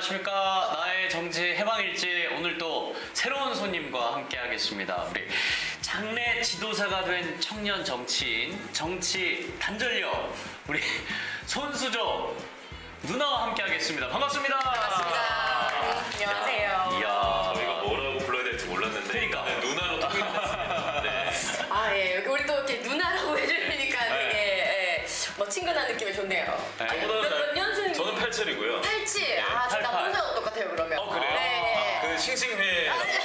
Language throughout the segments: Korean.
안녕하십니까. 나의 정치 해방일지 오늘 또 새로운 손님과 함께 하겠습니다. 우리 장래 지도사가 된 청년 정치인, 정치 단전력, 우리 손수정 누나와 함께 하겠습니다. 반갑습니다. 반갑습니다. 안녕하세요. 이야. 저희가 뭐라고 불러야 될지 몰랐는데 그러니까. 네, 누나로 통일했습니다. 네. 아, 예. 여기 우리 또 이렇게 누나라고 해주니까 되게 예, 뭐 친근한 느낌이 좋네요. 네. 몇 년생? 저는 87이고요. 87. 아, 저 88. 남동생하고 똑같아요, 그러면. 그래요? 네. 그 싱싱회 나왔네요.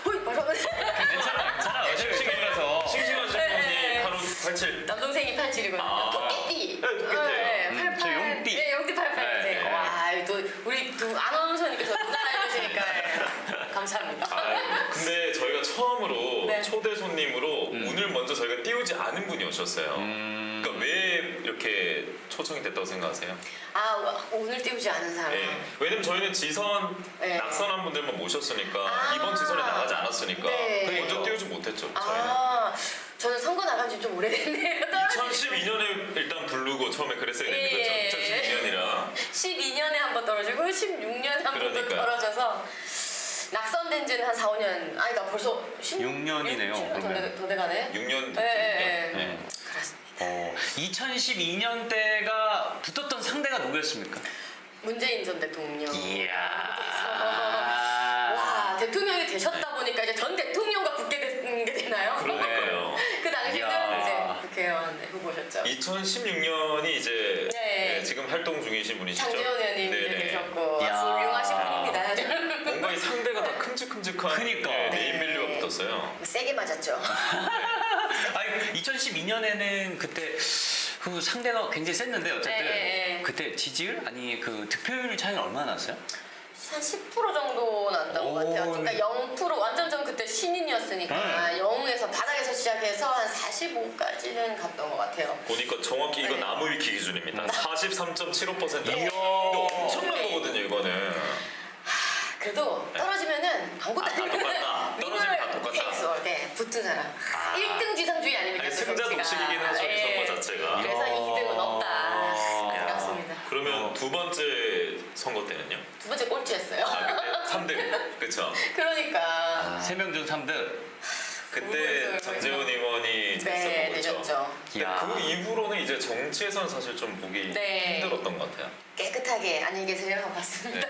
호이, 바로. 괜찮아요. 싱싱해서. 싱싱한 네. 제품이 바로 87. 남동생이 87이거든요. 아. 토끼띠. 네, 토끼띠예요. 88. 저 용띠. 네, 용띠 88. 네. 와, 또 우리 또 아나운서니까 저 누나라 해주시니까 예. 감사합니다. 근데 저희가 처음으로 네. 초대 손님으로 오늘 먼저 저희가 띄우지 않은 분이 오셨어요. 그러니까 왜 이렇게 초청이 됐다고 생각하세요? 아, 오늘 띄우지 않은 사람. 네. 왜냐면 저희는 지선, 네. 낙선한 분들만 모셨으니까 아. 이번 지선에 나가지 않았으니까 네. 먼저 띄우지 못했죠. 저희는. 아, 저는 선거 나간 지 좀 오래됐네요. 2012년에 일단 부르고 처음에 그랬어야 되는 거죠. 예. 2012년이라. 12년에 한 번 떨어지고 16년에 한 번 또 그러니까요. 떨어져서 낙선된 지는 한 4, 5년 아니다 벌써 6년이네요, 그러면. 더 돼가네. 6년 됐죠. 네. 네. 그렇습니다. 2012년 때가 붙었던 상대가 누구였습니까? 문재인 전 대통령. 이야. 와, 대통령이 되셨다 보니까 이제 전 대통령과 붙게 된 게 되나요? 그러니까요. 그 당시는 이야. 이제 국회의원 후보셨죠. 2016년이 이제 네. 네, 지금 활동 중이신 분이시죠. 장재원 의원님 이제 네네. 계셨고 이야. 훌륭하신 분입니다. 뭔가 이 상대가 다 큼직큼직한 그니까. 네, 네. 네임밸류가 붙었어요. 세게 맞았죠. 아니 2012년에는 그때 그 상대가 굉장히 셌는데 어쨌든 네. 그때 지지율 아니 그 득표율 차이는 얼마나 났어요? 한 10% 정도 났던 것 같아요. 오. 그러니까 0% 완전 전 그때 신인이었으니까 0에서 바닥에서 시작해서 한 45까지는 갔던 것 같아요. 보니까 정확히 이거 네. 나무 위키 기준입니다. 43.75%. 이야. 엄청난 네. 거거든요, 이거는. 그래도 떨어지면은 아무것도 아, 다 똑같다. 떨어지면 다 똑같다. 네, 붙은 사람. 1등 지상주의 아닙니까? 아니, 그 승자 정치가. 독식이긴 하죠, 이 예. 선거 자체가. 그래서 이야. 2등은 없다. 야. 안타깝습니다. 그러면 두 번째 선거 때는요? 두 번째 꼴찌였어요. 아, 그때 3등. 그쵸? 그러니까. 3명 중 3등. 그때 모르겠어요, 장재원 의원이 네, 됐었던 거죠. 되셨죠. 근데 이야. 그 이후로는 이제 정치에선 사실 좀 보기 네. 힘들었던 것 같아요. 깨끗하게 안녕히 계세요 하고 봤습니다.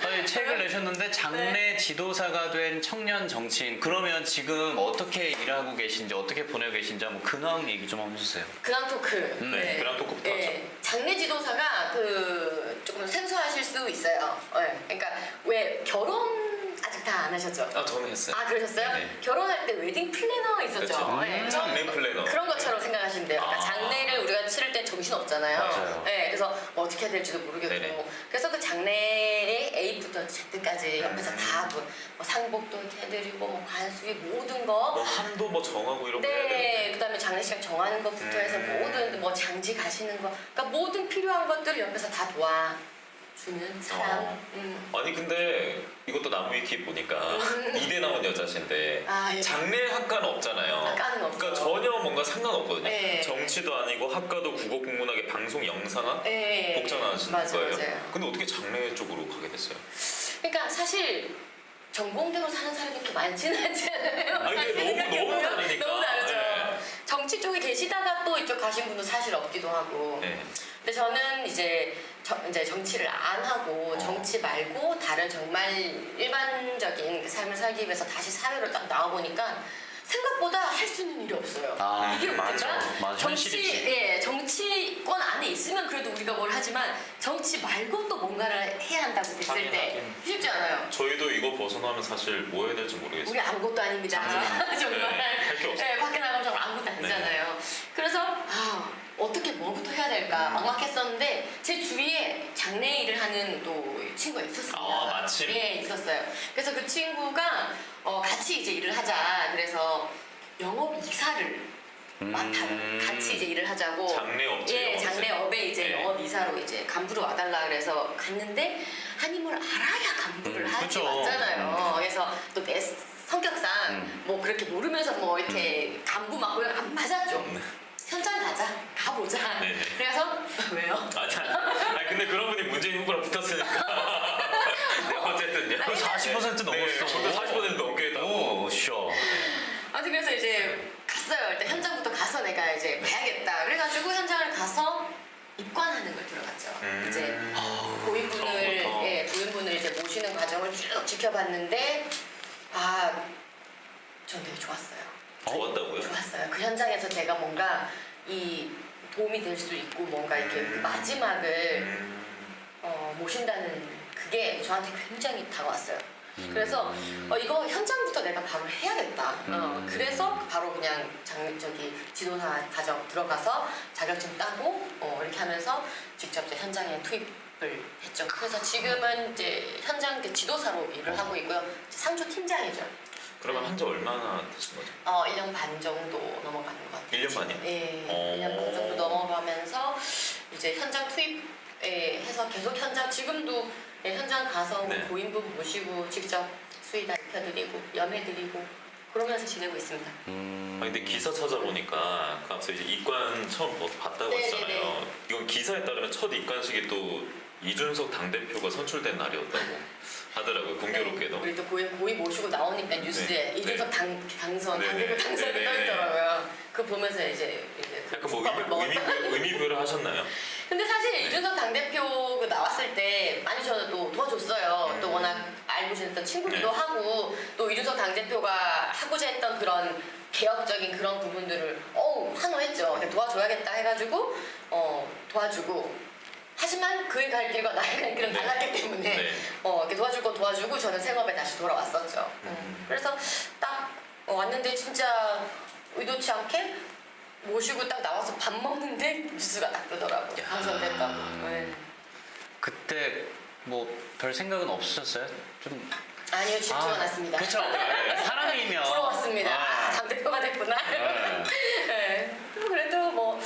아니, 책을 내셨는데 장래 지도사가 된 청년 정치인 그러면 지금 어떻게 일하고 계신지 어떻게 보내고 계신지 한번 근황 얘기 좀 한번 해주세요. 근황 토크. 네, 근황 토크부터 장래 지도사가 그 조금 생소하실 수 있어요. 네. 그러니까 왜 결혼 아직 다 안 하셨죠? 아, 저는 했어요. 아 그러셨어요? 네. 결혼할 때 웨딩 플래너 있었죠? 그렇죠. 네. 장례 플래너. 그런 것처럼 생각하시면 돼요. 그러니까 아. 장례를 우리가 치를 땐 정신 없잖아요. 맞아요. 네, 그래서 뭐 어떻게 해야 될지도 모르겠고. 네네. 그래서 그 장례의 A부터 Z까지 옆에서 다 뭐 상복도 이렇게 해드리고 뭐 관수비 모든 거. 뭐 한도 뭐 정하고 이런 거 해야 되는데. 네, 그다음에 장례식장 정하는 것부터 해서 모든 뭐 장지 가시는 거, 그러니까 모든 필요한 것들을 옆에서 다 도와주는 사람. 아니 근데 이것도 나무 위키 보니까 이대 나온 여자신데 아, 예. 장례 학과는 없잖아요. 학과는 없죠. 그러니까 전혀 뭔가 상관없거든요. 네. 정치도 아니고 학과도 국어국문학의 방송 영상학 네. 복전하시는 맞아, 거예요. 맞아요. 근데 어떻게 장례 쪽으로 가게 됐어요? 그러니까 사실 전공대로 사는 사람이 그렇게 많지는 않잖아요. 아니, 근데 사실 너무 생각해보면 다르니까. 너무 다르죠. 네. 정치 쪽에 계시다가 또 이쪽 가신 분도 사실 없기도 하고. 네. 근데 저는 이제 정치를 안 하고 정치 말고 다른 정말 일반적인 삶을 살기 위해서 다시 사회로 딱 나와 보니까 생각보다 할 수 있는 일이 없어요. 아, 이게 맞아. 문제인가? 맞아. 정치, 현실이지. 예, 정치권 안에 있으면 그래도 우리가 뭘 하지만 정치 말고 또 뭔가를 해야 한다고 됐을 하긴, 때 하긴. 쉽지 않아요. 저희도 이거 벗어나면 사실 뭐 해야 될지 모르겠어요. 우리 아무것도 아닙니다. 정말. 네, 할게 없어요. 네, 밖에 나가면 정말 아무것도 아니잖아요. 그래서 어떻게 뭐부터 해야 될까 막막했었는데 제 주위에 장례 일을 하는 또 친구가 있었습니다. 아, 마침? 예, 있었어요. 그래서 그 친구가 같이 이제 일을 하자. 그래서 영업 이사를 같이 이제 일을 하자고. 장례 업체 예, 영업이세요? 장례업에 이제 네. 영업 이사로 이제 간부로 와달라 그래서 갔는데 아니 뭘 알아야 간부를 하지 그쵸. 맞잖아요. 그래서 또 내 성격상 뭐 그렇게 모르면서 뭐 이렇게 간부 맡고 안 맞았죠. 현장 가보자. 네. 그래서 왜요? 아니 근데 그런 분이 문재인 후보랑 붙었으니까. 네, 어쨌든요. 아니, 40% 네, 넘었어. 저도 40% 넘게 했다고. 오, 쇼. 아무튼 그래서 이제 갔어요. 일단 현장부터 가서 내가 이제 봐야겠다. 그래가지고 현장을 가서 입관하는 걸 들어갔죠. 이제 고인분을 처음부터. 고인분을 이제 모시는 과정을 쭉 지켜봤는데 전 되게 좋았어요. 좋았다고요? 좋았어요. 그 현장에서 제가 뭔가 이 도움이 될 수 있고 뭔가 이렇게 그 마지막을 모신다는 그게 저한테 굉장히 다가왔어요. 그래서 이거 현장부터 내가 바로 해야겠다. 그래서 바로 그냥 저기 지도사 과정 들어가서 자격증 따고 이렇게 하면서 직접 이제 현장에 투입을 했죠. 그래서 지금은 이제 현장 지도사로 일을 하고 있고요. 상조 팀장이죠. 그러면 한 지 얼마나 되신 거죠? 1년 반 정도 넘어가는 것 같아요. 1년 반이요? 네, 오. 1년 반 정도 넘어가면서 이제 현장 투입해서 계속 현장 지금도 현장 가서 네. 고인분 모시고 직접 수의다 입혀드리고 염해드리고 그러면서 지내고 있습니다. 아니 근데 기사 찾아보니까 그 앞서 이제 입관 처음 봤다고 네네네. 했잖아요. 이건 기사에 따르면 첫 입관식이 또 이준석 당대표가 선출된 날이었다고 하더라고요. 공교롭게도. 우리 또 고인 모시고 나오니까 뉴스에 네. 이준석 당선, 네네. 당대표 당선이 네네. 떠있더라고요. 그거 보면서 이제 그 약간 뭐 국밥을 먹었다. 의미부여를 하셨나요? 근데 사실 이준석 당대표 그 나왔을 때 많이 저는 또 도와줬어요. 또 워낙 알고 지냈던 친구기도 네. 하고 또 이준석 당대표가 하고자 했던 그런 개혁적인 그런 부분들을 환호했죠. 도와줘야겠다 해가지고 도와주고 하지만 그의 갈 길과 나의 갈 길은 네. 달랐기 때문에 네. 이렇게 도와줄 건 도와주고 저는 생업에 다시 돌아왔었죠. 그래서 딱 왔는데 진짜 의도치 않게 모시고 딱 나와서 밥 먹는데 뉴스가 딱 뜨더라고요. 당선됐다고. 네. 그때 뭐 별 생각은 없으셨어요? 좀 아니요, 질투가 났습니다. 그렇죠. 사람이면 부러웠습니다. 당대표가 됐구나. 네. 네. 그래도 뭐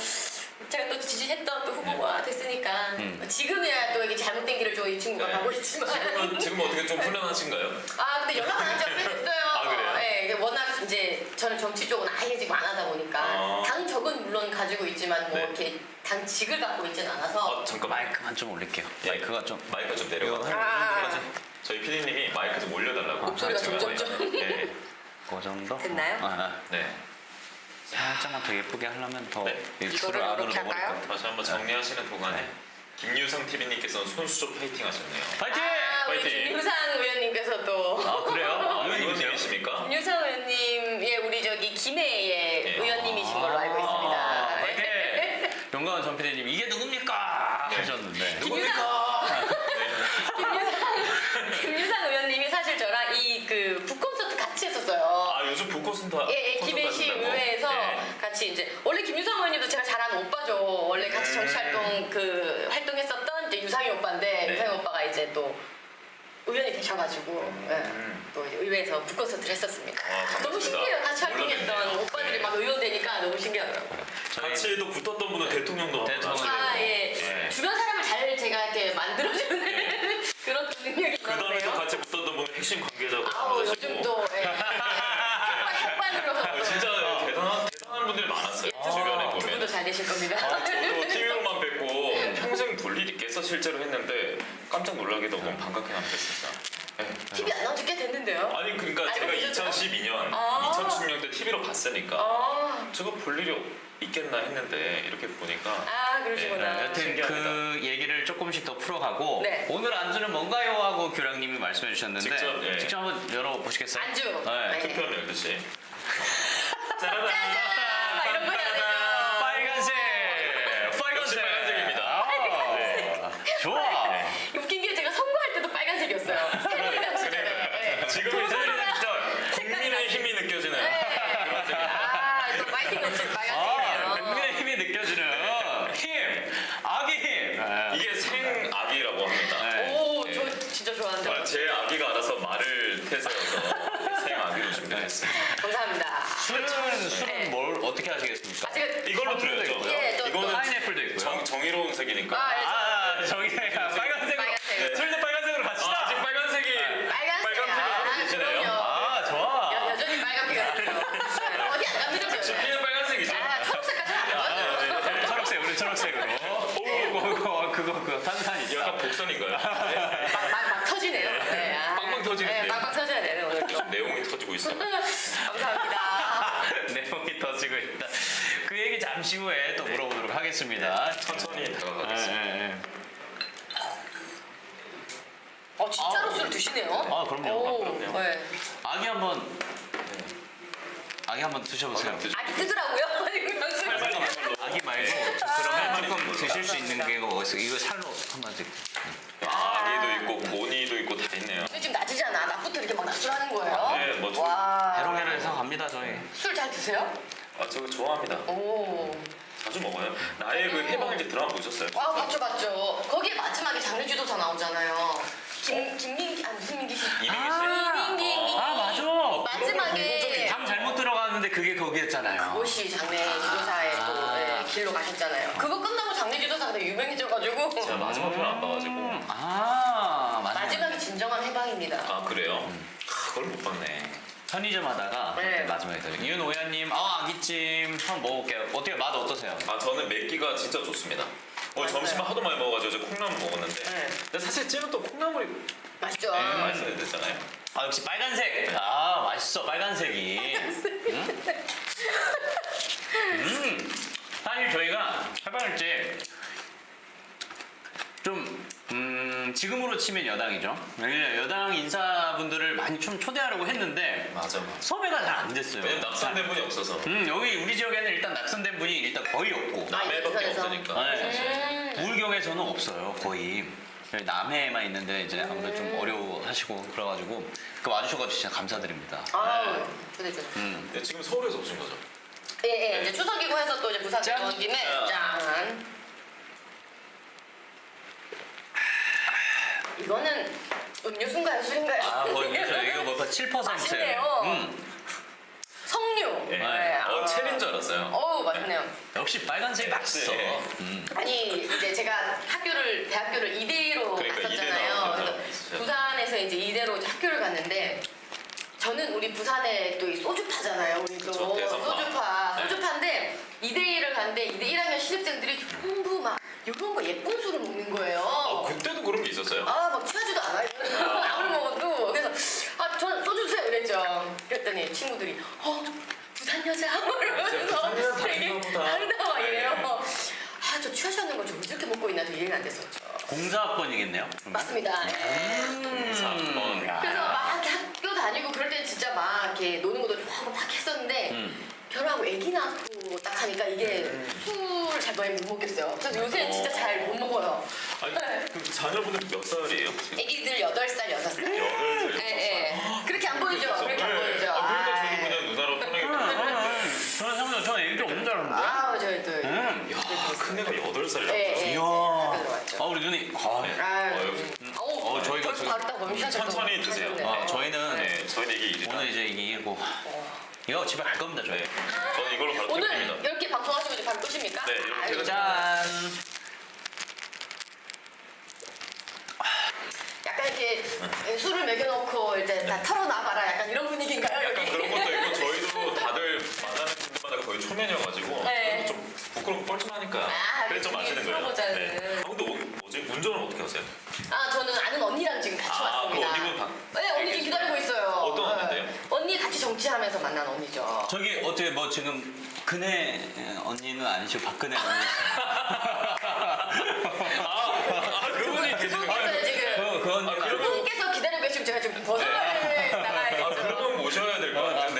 제가 또 지지했던 또 후보가 됐으니까 지금이야 또 이게 잘못된 길을 이 친구가 네. 가고 있지만 지금 어떻게 좀 훈련하신가요? 근데 연락 안 한 지 꽤 됐어요. 아, 그래요? 네, 이게 워낙 이제 저는 정치 쪽은 아예 지금 안 하다 보니까 당적은 물론 가지고 있지만 뭐 네. 이렇게 당직을 갖고 있지는 않아서 잠깐만. 마이크만 좀 올릴게요. 예. 마이크가 좀 마이크 좀 이거 내려가. 한 저희 PD님이 마이크 좀 올려달라고. 목소리가 제가 점점 네. 그 정도? 됐나요? 네. 살짝만 더 예쁘게 하려면 더 네. 이 이거를 줄을 안으로 이렇게 넣어버릴 것 할까요? 같아요. 다시 한번 정리하시는 동안에 네. 김유성 TV님께서는 손수조 파이팅 하셨네요. 파이팅! 우리 파이팅! 김유상 의원님께서 또 아 그래요? 의원님이십니까? 김유상 의원님 우리 저기 김해의 네. 의원님이신 걸로 알고 있습니다. 파이팅! 영광원 전 PD님 이게 누굽니까? 네. 하셨는데 김유상 의원님이 사실 저랑 이 그 북콘서트 같이 했었어요. 요즘 북콘서트 김해시 의회에서 같이 이제 원래 김유상 의원님도 제가 잘 아는 오빠죠. 원래 같이 정치활동 활동했었던 이제 유상희 오빠인데 네. 유상희 오빠가 이제 또 의원이 되셔가지고 또 이제 의회에서 북콘서트를 했었습니다. 반갑습니다. 너무 신기해요. 같이 활동했던 몰랐네요. 오빠들이 네. 막 의원 되니까 너무 신기하더라고요. 같이 또 붙었던 분은 대통령도 대통령. 예. 네. 주변 사람을 잘 제가 이렇게 만들어주는 그런 능력이 그 다음에 또 있는데요. 같이 붙었던 분은 핵심 관계자고 요즘도 햇반으로 진짜 대단한 분들이 많았어요. 주변에 두 분도 보면. 잘 되실 겁니다. 저도 TV로만 뵙고 평생 볼 일이 있겠어 실제로 했는데 깜짝 놀라게 너무 반갑게 남겼습니다. 네. TV 안 나온 지 꽤 됐는데요. 아니 그러니까 알고 제가 계셨어요? 2012년, 아. 2016년 때 TV로 봤으니까 저거 볼 일이 있겠나 했는데 이렇게 보니까 그러시구나. 네, 여튼 신기합니다. 그 얘기를 조금씩 더 풀어가고 네. 오늘 안주는 뭔가요? 하고 규량님이 말씀해 주셨는데 직접, 예. 직접 한번 열어보시겠어요? 안주. 네. 투표함 열듯이 짜라란 막 이런 거 해야 되죠. 빨간색! 역시 빨간색! 빨간색입니다. 아, 좋아! 웃긴 게 제가 선거할 때도 빨간색이었어요. 새누리당 시절에. 네. 지금 두 이제 선거가 국민의 힘이 느껴지는 또 파이팅 넘치는 아, 빨간색이네요. 국민의 힘이 느껴지는 힘! 악의 힘! 아, 이게 생아기라고 합니다. 네. 오, 저 진짜 좋아하는데. 제 아기가 알아서 말을 태세여서 생아기로 준비했습니다. 감사합니다. 술은 뭘 어떻게 하시겠습니까? 제가 이걸로 드려야죠. 예, 또- 이거는 파인애플도 있고요. 정의로운 색이니까. 저기가 빨간색으로 빨간색. 술도 빨간색으로 갑시다. 아직 빨간색이 빨간색. 빨간 색이시네요. 그럼요. 아, 좋아. 여전히 빨간 피가 나요. 어디 안 갑니다, 지금 저는. 피는 빨간색이죠. 초록색까지 안 가거든요. 방송인가요? 막 터지네요. 네, 빵빵 터지는데요. 네, 빵빵 터져야 되네 오늘. 내용이 터지고 있어요. 감사합니다. 내용이 터지고 있다. 그 얘기 잠시 후에 또 물어보도록 하겠습니다. 천천히 다가가겠습니다. 진짜로 술 드시네요? 아, 그럼요. 오, 그럼요. 네. 아기 한번 드셔보세요. 아기 뜨더라고요. 아기 말고 그러면 조금 드실 수 있는 게 뭐가 있어? 이거 살로 한번 드릴게요. 아기도 있고 고니도 있고 다 있네요. 지금 낮이잖아. 낮부터 이렇게 막 낮술하는 거예요? 네, 뭐 와. 해롱해롱해서 갑니다 저희. 술 잘 드세요? 저거 좋아합니다. 오. 자주 먹어요. 나의 그 해방일지 드라마 보셨어요? 와, 봤죠. 거기에 마지막에 장례지도사 나오잖아요. 김민기, 무슨 민기 씨? 이민기 씨. 이민기. 아 맞아. 마지막에 당 잘못 들어갔는데 그게 거기였잖아요. 그것이 장례지도사의 또 네, 길로 가셨잖아요. 그거 끝나고 장례지도사가 되게 유명해져가지고 제가 마지막 편을 안 봐가지고. 맞네. 마지막이 진정한 해방입니다. 아 그래요? 그걸 못 봤네. 편의점 하다가 네. 그때 마지막에 들어요. 윤오연님, 아기찜 한번 먹어볼게요. 어때요? 맛 어떠세요? 저는 맵기가 진짜 좋습니다. 오늘 맛있어요. 점심에 하도 많이 먹어가지고 저 콩나물 먹었는데. 네. 근데 사실 찜은 또 콩나물이 맛있죠? 맛있어야 되잖아요. 역시 빨간색. 맛있어 빨간색이. 사실 저희가 해방일지 좀 지금으로 치면 여당이죠. 왜냐면 여당 인사분들을 많이 좀 초대하려고 했는데 맞아. 섭외가 잘 안 됐어요. 왜냐면 낙선된 분이 없어서. 여기 우리 지역에는 일단 낙선된 분이 일단 거의 없고 남해밖에 인천에서. 없으니까. 네. 부울경에서는 없어요 거의. 남해에만 있는데 이제 아무래도 좀 어려워하시고 그래가지고 그 와주셔가지고 진짜 감사드립니다. 아우, 좋네. 네, 지금 서울에서 오신 거죠? 예, 이제 추석이고 해서 또 이제 부산 짠. 온 김에 짠. 이거는 음료수인가요, 술인가요? 거의 이거 뭐 7%. 맛있네요. 석류. 네. 네. 체리인 줄 알았어요. 어우, 맛있네요. 역시 빨간색이 맛있어. 네. 아니 이제 제가 대학교를 이대로 그러니까 갔었잖아요. 이대 나왔죠. 그래서 부산에서 이제 이대로 이제 학교를 갔는데 저는 우리 부산에 또 이 소주파잖아요. 우리 또 그쵸, 대선파. 소주파인데 이대를 갔는데 이대 1학년 신입생들이 전부 막 이런 거 예쁜 술을 먹는 거예요. 그때도 그런 게 있었어요? 막 취하지도 않아요. 아무리 먹어도. 그래서 전 소주 주세요 이랬죠. 그랬더니 친구들이 부산 여자 이러면서 부산 여자 되게 다른가 보다. 다르다 막 이래요. 네. 저 취하셨는 걸 좀 이렇게 먹고 있나 저 이해가 안 됐었죠. 공사학번이겠네요. 맞습니다. 4번. 그래서 막 이렇게 학교 다니고 그럴 때 진짜 막 이렇게 노는 것도 좋아하고 막 했었는데 결혼하고 아기 낳고 딱 하니까 이게 술을 잘 많이 못 먹겠어요. 그래서 요새 진짜 잘 못 먹어요. 아니, 네. 그럼 자녀분들 몇 살이에요? 지금? 아기들 8살, 6살. 8살. 예. 그렇게 안 보이죠? 그렇게 안 보이죠? 그러니까 저도 그냥 누나로 편하게 보는데. 저는 형님 저는 얘기 좀 없는 줄 알았는데. 저희 또. 큰 애가 8살이라고. 예. 이야. 학교 들어왔죠. 우리 누님. 여기 저희가 벌써 바로 딱 멈춰서 천천히 드세요. 네. 저희는 네, 저희는 이게 일이다. 오늘 이제 이기고 이거 집에 갈 겁니다 저희. 저는 이걸로 바로 오늘 퇴근입니다. 이렇게 방송하시고 이제 바로 끄십니까? 네, 이렇게 아유, 퇴근. 짠. 약간 이렇게 술을 먹여놓고 이제 다 털어놔봐라 약간 이런 분위기인가요? 약간 여기? 그런 것도 있고 저희도 다들 만나는 분들마다 거의 초면이어가지고 네. 좀 부끄럽고 뻘쭘하니까 그래서 좀 그게 마시는 거예요. 풀어보자는. 근데 뭐지? 운전은 어떻게 하세요? 저는 아는 언니랑 지금 같이 왔습니다. 그 언니분 네, 언니 지금 기다리고 있어요. 어떤 언니인데요? 언니 같이 정치하면서 만난 언니죠. 저기 어떻게 뭐 지금 근혜 언니는 아니시고 박근혜 언니. 그분이 계시는 거예요? 그분께서 지금 그 언니. 그분께서 기다리고 계시면 제가 지금 벗어나를 나가야겠죠. 그러면 모셔야 될 것 같은데.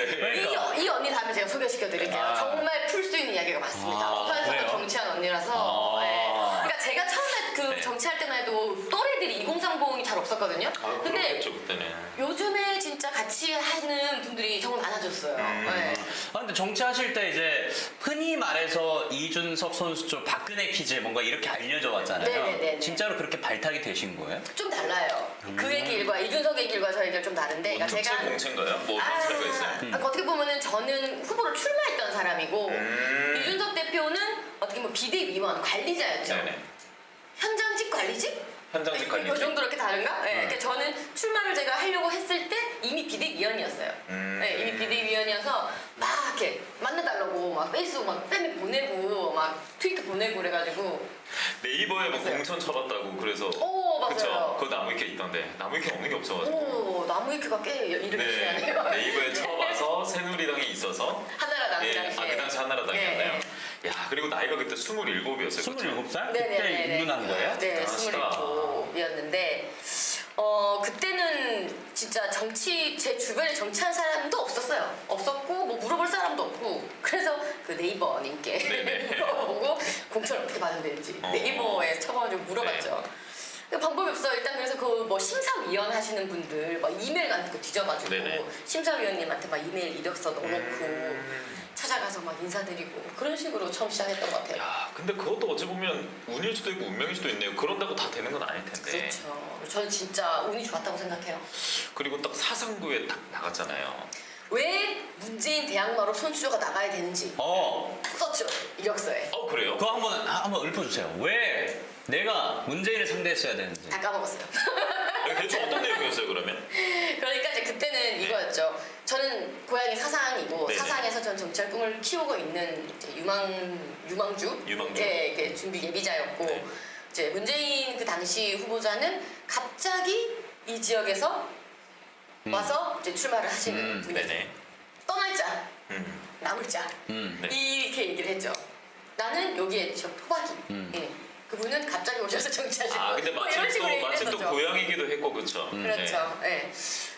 이 언니 다음에 제가 소개시켜드릴게요. 정말 풀 수 있는 이야기가 많습니다. 부산에서도 그래요? 정치한 언니라서. 네. 그러니까 제가 처음에 그 네. 정치할 때만 해도 또래들이 2030이 잘 없었거든요. 근데 그렇겠죠 그때는. 요즘에 진짜 같이 하는 분들이 정말 많아졌어요. 네. 근데 정치하실 때 이제 흔히 말해서 이준석 선수 쪽 박근혜 퀴즈 뭔가 이렇게 알려져 왔잖아요. 네네네네. 진짜로 그렇게 발탁이 되신 거예요? 좀 달라요. 그의 길과 이준석의 길과 저의 길 좀 다른데, 그러니까 정치 제가 공채인가요? 뭐 어떤 차이가 있어요? 어떻게 보면은 저는 후보로 출마했던 사람이고 이준석 대표는 어떻게 보면 비대위원 관리자였죠. 네네. 현장직 관리직? 현장직 이 관리직. 정도 이렇게 다른가? 네. 그러니까 저는 출마를 제가 하려고 했을 때 이미 비대위원이었어요. 네, 이미 비대위원이어서 막 이렇게 만나달라고 막 페이스북 막 팬에 보내고 막 트위터 보내고 그래가지고 네이버에 뭐 있어요. 공천 쳐봤다고 그래서 맞아요. 그쵸? 그거 나무위키 있던데 나무위키 없는 게 없어가지고. 오, 나무위키가 꽤 이름이 네. 중요하네요. 네이버에 쳐봐서 새누리당이 있어서. 하나라 나무 예, 당시에. 그 당시 한나라당이었나요? 네. 야, 그리고 나이가 그때 27이었어요. 27살? 네네네네. 그때 입문한 거예요? 네, 대단하시다. 27이었는데 그때는 진짜 제 주변에 정치한 사람도 없었어요. 없었고 뭐 물어볼 사람도 없고 그래서 그 네이버님께 네네. 물어보고 공천을 어떻게 받으면 되는지 네이버에 쳐가지고 물어봤죠. 그 방법이 없어요. 일단 그래서 그 뭐 심사위원 하시는 분들 막 이메일 같은 거 뒤져가지고 네네. 심사위원님한테 막 이메일 이력서 넣어놓고 찾아가서 막 인사드리고 그런 식으로 처음 시작했던 것 같아요. 야, 근데 그것도 어찌 보면 운일 수도 있고 운명일 수도 있네요. 그런다고 다 되는 건 아닐 텐데. 그렇죠. 저는 진짜 운이 좋았다고 생각해요. 그리고 딱 사상부에 딱 나갔잖아요. 왜 문재인 대항마로 손수조가 나가야 되는지 딱 썼죠 이력서에. 그래요? 그거 한번 읊어주세요. 왜 내가 문재인을 상대했어야 되는지. 다 까먹었어요. 대충 어떤 내용이었어요 그러면? 그러니까 이제 그때는 이거였죠. 저는 고향이 사상이고 네네. 사상에서 전 정치할 꿈을 키우고 있는 이제 유망주, 유망주. 예, 이렇게 준비 예비자였고 네. 이제 문재인 그 당시 후보자는 갑자기 이 지역에서 와서 이제 출마를 하시는 분이 네네. 떠날 자, 음. 남을 자 네. 이렇게 얘기를 했죠. 나는 여기에 저 토박이. 예. 그분은 갑자기 오셔서 정치하실 거예요. 근데 뭐 이런 식으로 얘기를 마침 또 했었죠. 고향이기도 했고 그쵸? 그렇죠. 예.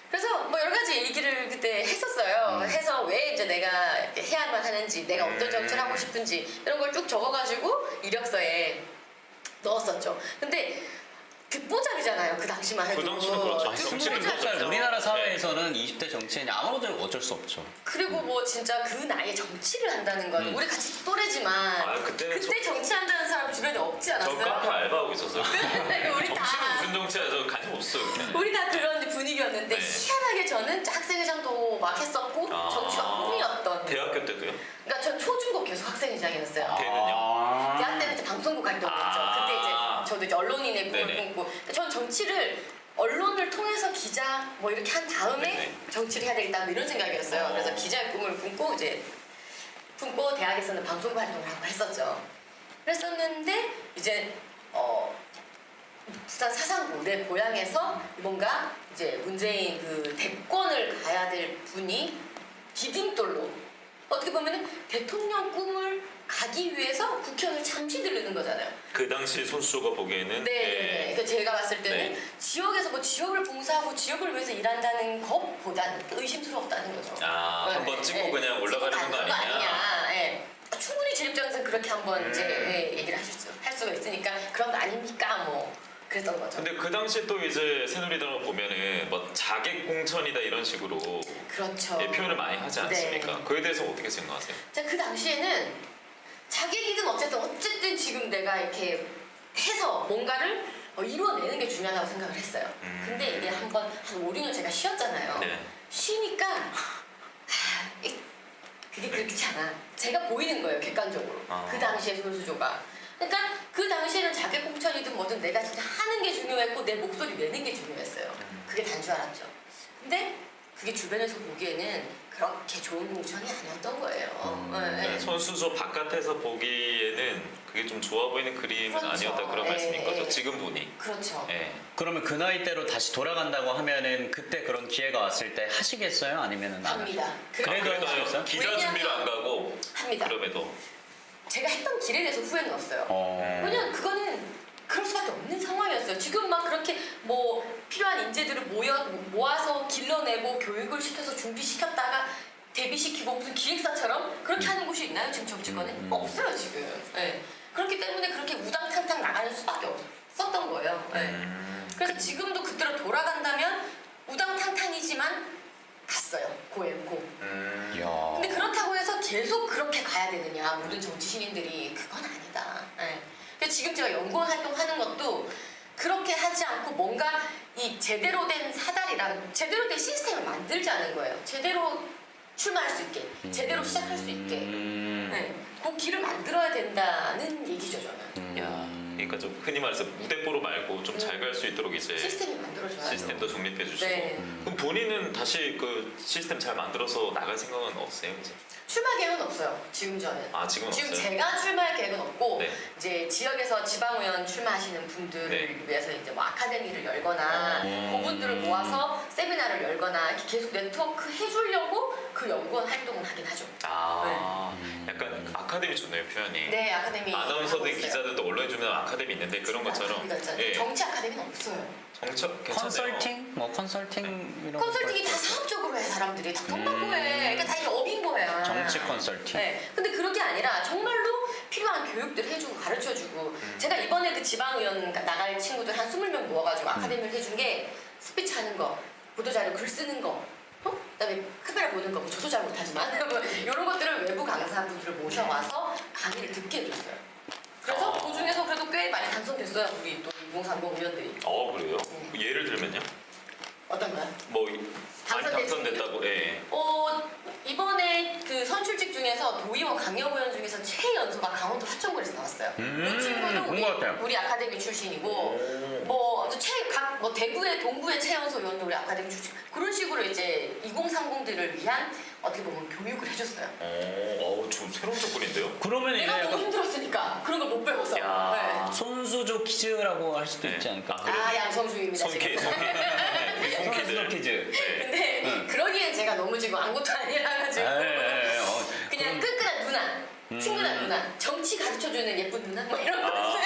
그래서 뭐 여러 가지 얘기를 그때 했었어요. 해서 왜 이제 내가 이렇게 해야만 하는지, 내가 어떤 정치를 하고 싶은지 이런 걸 쭉 적어가지고 이력서에 넣었었죠. 근데 듣보잡이잖아요. 그 당시만 해도. 그 당시는 그렇죠. 아, 정치를 듣보잡이죠. 못살 우리나라 사회에서는 20대 정치인이 아무것도 어쩔 수 없죠. 그리고 뭐 진짜 그 나이에 정치를 한다는 건 우리 같이 또래지만 아, 그때는 그때 정치한다는 사람 주변에 없지 저 않았어요? 카페 알바하고 있었어요. 우리 정치는 다 무슨 정치야? 저 관심 없어요. 그때. 우리 다 그런 분위기였는데 네. 희한하게 저는 학생회장도 막 했었고 정치가 꿈이었던. 대학교 때도요? 그러니까 전 초중고 계속 학생회장이었어요. 대는요? 대학 때는 이제 방송국 활동했죠. 그때 이제 저도 이제 언론인의 꿈을 네네. 꿈꾸고 그러니까 전 정치를 언론을 통해서 기자 뭐 이렇게 한 다음에 네네. 정치를 해야 되겠다 뭐 이런 생각이었어요. 그래서 기자의 꿈을 품고 품고 대학에서는 방송국 활동을 하고 했었죠. 그랬었는데 이제 부산 사상구 내 고향에서 뭔가 이제 문재인 그 대권을 가야 될 분이 디딤돌로 어떻게 보면은 대통령 꿈을 가기 위해서 국회의원을 잠시 들르는 거잖아요. 그 당시 손수조가 보기에는 네. 그러니까 제가 봤을 때는 네. 지역에서 뭐 지역을 봉사하고 지역을 위해서 일한다는 것보단 의심스럽다는 거죠. 한번 찍고 그냥 올라가려는 거 아니냐? 예. 충분히 제 입장에서 그렇게 한번 이제 얘기를 할 수가 있으니까 그런 거 아닙니까? 뭐 그랬던 거죠. 근데 그 당시 또 이제 새누리당을 보면은 뭐 자객 공천이다 이런 식으로 그렇죠. 표현을 많이 하지 않습니까? 네. 그에 대해서 어떻게 생각하세요? 자, 그 당시에는 자객이든 어쨌든 지금 내가 이렇게 해서 뭔가를 이루어내는 게 중요하다고 생각을 했어요. 근데 이게 한 5, 6년 제가 쉬었잖아요. 네. 쉬니까 그게 그렇지 않아. 제가 보이는 거예요, 객관적으로. 그 당시에 손수조가. 그러니까 그 당시에는 자객 공천이든 뭐든 내가 진짜 하는 게 중요했고 내 목소리 내는 게 중요했어요. 그게 단 줄 알았죠. 근데 그게 주변에서 보기에는 그렇게 좋은 공천이 아니었던 거예요. 네. 손수조 바깥에서 보기에는 그게 좀 좋아 보이는 그림은 그렇죠. 아니었다 그런 말씀인 거죠. 예. 지금 보니. 그렇죠. 예. 그러면 그 나이대로 다시 돌아간다고 하면은 그때 그런 기회가 왔을 때 하시겠어요? 아니면은 안 합니다. 그래도 그래도 하셨어요? 기자 왜냐면- 준비를 안 가고 합니다. 그럼에도 제가 했던 길에 대해서 후회는 없어요. 왜냐면 그거는 그럴 수밖에 없는 상황이었어요. 지금 막 그렇게 뭐 필요한 인재들을 모아서 길러내고 교육을 시켜서 준비시켰다가 데뷔시키고 무슨 기획사처럼 그렇게 하는 곳이 있나요? 지금 정치권에? 없어요 지금. 네. 그렇기 때문에 그렇게 우당탕탕 나가는 수밖에 없었던 거예요. 네. 그래서 지금도 그때로 돌아간다면 우당탕탕이지만 갔어요. 고엠고. 이야. 근데 그렇다고 해서 계속 그렇게 가야 되느냐 모든 정치 신인들이 그건 아니다. 예. 그래서 지금 제가 연구원 활동하는 것도 그렇게 하지 않고 뭔가 이 제대로 된 사다리랑 제대로 된 시스템을 만들자는 거예요. 제대로 출마할 수 있게, 제대로 시작할 수 있게. 네. 그 길을 만들어야 된다는 얘기죠 저는. 야, 이 그러니까 좀 흔히 말해서 무대뽀로 말고 좀 잘 갈 수 있도록 이제 시스템이 만들어줘야죠. 시스템도 정립해 주시고. 네. 그럼 본인은 다시 그 시스템 잘 만들어서 나갈 생각은 없어요, 이제? 출마 계획은 없어요. 지금 저는. 아, 지금은 지금 없어요? 제가 출마할 계획은 없고 네. 이제 지역에서 지방의원 출마하시는 분들을 네. 위해서 이제 뭐 아카데미를 열거나 그분들을 모아서 세미나를 열거나 이렇게 계속 네트워크 해주려고 그 연구원 활동을 하긴 하죠. 아, 약간 아카데미 좋네요, 표현이. 네, 아카데미. 하고 아나운서들, 있어요. 기자들도 언론에 주는 아카데미 있는데 그런 것처럼. 아카데미가 있잖아요. 예. 정치 아카데미는 없어요. 괜찮네요. 컨설팅? 뭐 컨설팅 이런 컨설팅이 거 다 있고. 사업적으로 해 사람들이 다 돈 받고 해. 그러니까 다 이게 업인 거야. 정치 컨설팅. 네. 근데 그런 게 아니라 정말로 필요한 교육들 해주고 가르쳐주고 제가 이번에 그 지방의원 나갈 친구들 한 20명 모아가지고 아카데미를 해준 게 스피치 하는 거, 보도자료 글 쓰는 거, 그다음에 카메라 보는 거, 뭐 저도 잘 못하지만 이런 것들을 외부 강사분들을 모셔와서 강의를 듣게 해줬어요. 그래서 그 중에서 그래도 꽤 많이 당선됐어요. 우리 또 2030 의원들이. 그래요? 예를 들면요? 어떤 거요? 뭐 많이 당선된 당선됐다고. 예. 이번에 그 선출직 중에서 도의원 강력 의원 중에서 최연소가 강원도 화천군에서 나왔어요. 그 친구도 본것 같아요. 우리 아카데미 출신이고 뭐 대구의 동구의 최연소 의원도 우리 아카데미 출신. 그런 식으로 이제 2030들을 위한 어떻게 보면 교육을 해줬어요. 좀 새로운 접근인데요? 그러면 이게 내가 너무 약간 힘들었으니까 그런 걸 못 배워서. 야. 네. 손수조 퀴즈라고 할 수도 네. 있지 않을까? 아 양성주의입니다. 손키, 지금. 손수조 퀴즈. 근데 그러기엔 제가 너무 지금 아무것도 아니라가지고 그냥 그럼- 끈끈한 누나, 친근한 누나, 정치 가르쳐주는 예쁜 누나 뭐 이런 거 있어요.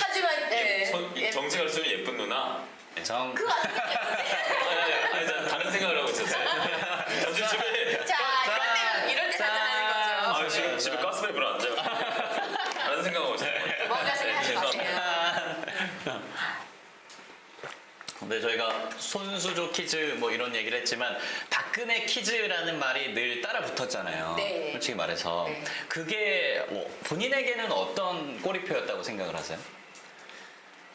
하지만 정치 가르치는 예쁜 누나. 정. 그거 아니에요. 아니, 다른 생각을 하고 있었어요. 잠시 집에. 자 이럴 때 사전하는 거죠. 지금 집에 가스파이프 불어왔죠? 다른 생각하고 있었어요. 뭔가 생각하지 마세요. 근데 저희가 손수조 퀴즈 뭐 이런 얘기를 했지만 박근혜 퀴즈라는 말이 늘 따라 붙었잖아요. 네. 솔직히 말해서 네. 그게 본인에게는 어떤 꼬리표였다고 생각을 하세요?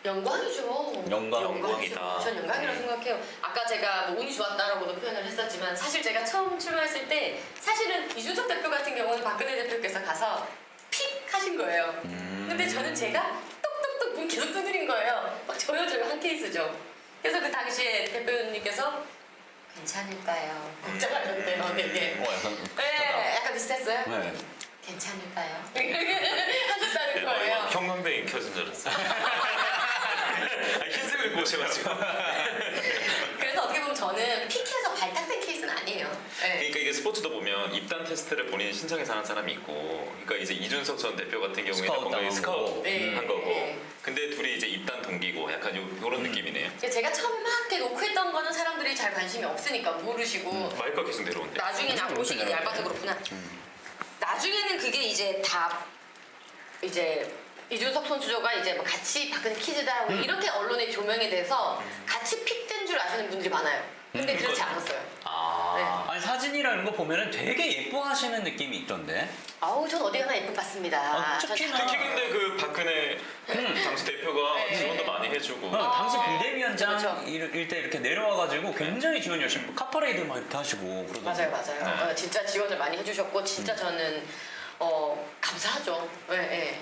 영광이죠. 영광이다. 전 영광이라고 생각해요. 아까 제가 뭐 운이 좋았다라고도 표현을 했었지만 사실 제가 처음 출마했을 때 사실은 이준석 대표 같은 경우는 박근혜 대표께서 가서 픽 하신 거예요. 근데 저는 제가 똑똑똑 문 계속 두드린 거예요. 막 저요 한 케이스죠. 그래서 그 당시에 대표님께서 괜찮을까요? 걱정하셨대요 되게. 약간 네, 약간 비슷했어요. 네. 괜찮을까요? 하셨다는 거예요. 형광등이 켜진 줄 알았어요. 흰색을 입고 오셔가지고. 그래서 어떻게 보면 저는 픽해서 발탁된 케이스는 아니에요. 네. 그러니까 이게 스포츠도 보면 입단 테스트를 본인이 신청해서 하는 사람이 있고, 그러니까 이제 이준석 전 대표 같은 경우에는 스카우트 뭔가 당한 스카우트 거고. 네. 한 거고, 네. 근데 둘이 이제 입단 동기고, 약간 요런 느낌이네요. 제가 처음에 막 이렇게 놓고 했던 거는 사람들이 잘 관심이 없으니까 모르시고 마이크가 계속 내려온대. 나중에는 안 보시기 그렇죠. 얇아서 그렇구나. 나중에는 그게 이제 다 이제 이준석 손수조가 이제 뭐 같이 박근혜 퀴즈다 하고 이렇게 언론에 조명이 돼서 같이 픽된 줄 아시는 분들이 많아요. 근데 그렇지 않았어요. 아니 사진이랑 이런 거 보면은 되게 예뻐하시는 느낌이 있던데. 아우 전 어디 가나 예쁜 봤습니다. 전 특히나- 특히 근데 그 박근혜 당시 대표가 네. 지원도 많이 해주고. 당시 비대위원장 그렇죠. 일 때 이렇게 내려와가지고 굉장히 지원 열심히 카파레이드 막 이렇게 하시고 그러던데. 맞아요. 진짜 지원을 많이 해주셨고 진짜 저는 감사하죠. 네.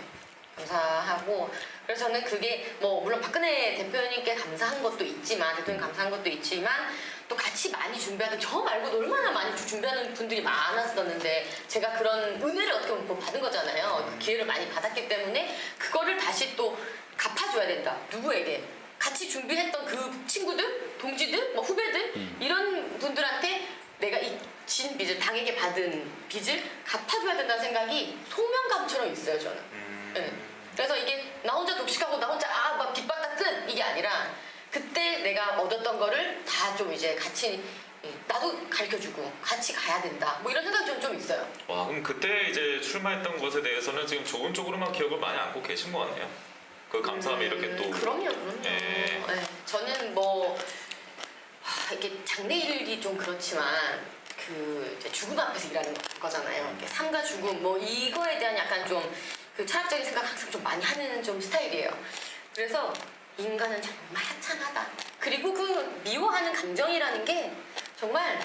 감사하고 그래서 저는 그게 뭐 물론 박근혜 대표님께 감사한 것도 있지만 대통령 감사한 것도 있지만 또 같이 많이 준비하는 저 말고도 얼마나 많이 준비하는 분들이 많았었는데 제가 그런 은혜를 어떻게 보면 받은 거잖아요. 그 기회를 많이 받았기 때문에 그거를 다시 또 갚아줘야 된다. 누구에게? 같이 준비했던 그 친구들, 동지들, 뭐 후배들 이런 분들한테 내가 이 진 빚을 당에게 받은 빚을 갚아줘야 된다는 생각이 소명감처럼 있어요 저는. 네. 그래서 이게 나 혼자 독식하고 나 혼자 막 뒷바닥 끝 이게 아니라 그때 내가 얻었던 거를 다 좀 이제 같이 나도 가르쳐주고 같이 가야 된다. 뭐 이런 생각이 좀 있어요. 와, 그럼 그때 이제 출마했던 것에 대해서는 지금 좋은 쪽으로만 기억을 많이 안고 계신 것 같네요. 그 감사함이 이렇게 또. 그럼요. 예. 네. 저는 뭐 이게 장래일이 좀 그렇지만 그 이제 죽음 앞에서 일하는 거잖아요. 이렇게 삶과 죽음 뭐 이거에 대한 약간 좀 그 철학적인 생각 항상 좀 많이 하는 좀 스타일이에요. 그래서 인간은 정말 하찮하다. 그리고 그 미워하는 감정이라는 게 정말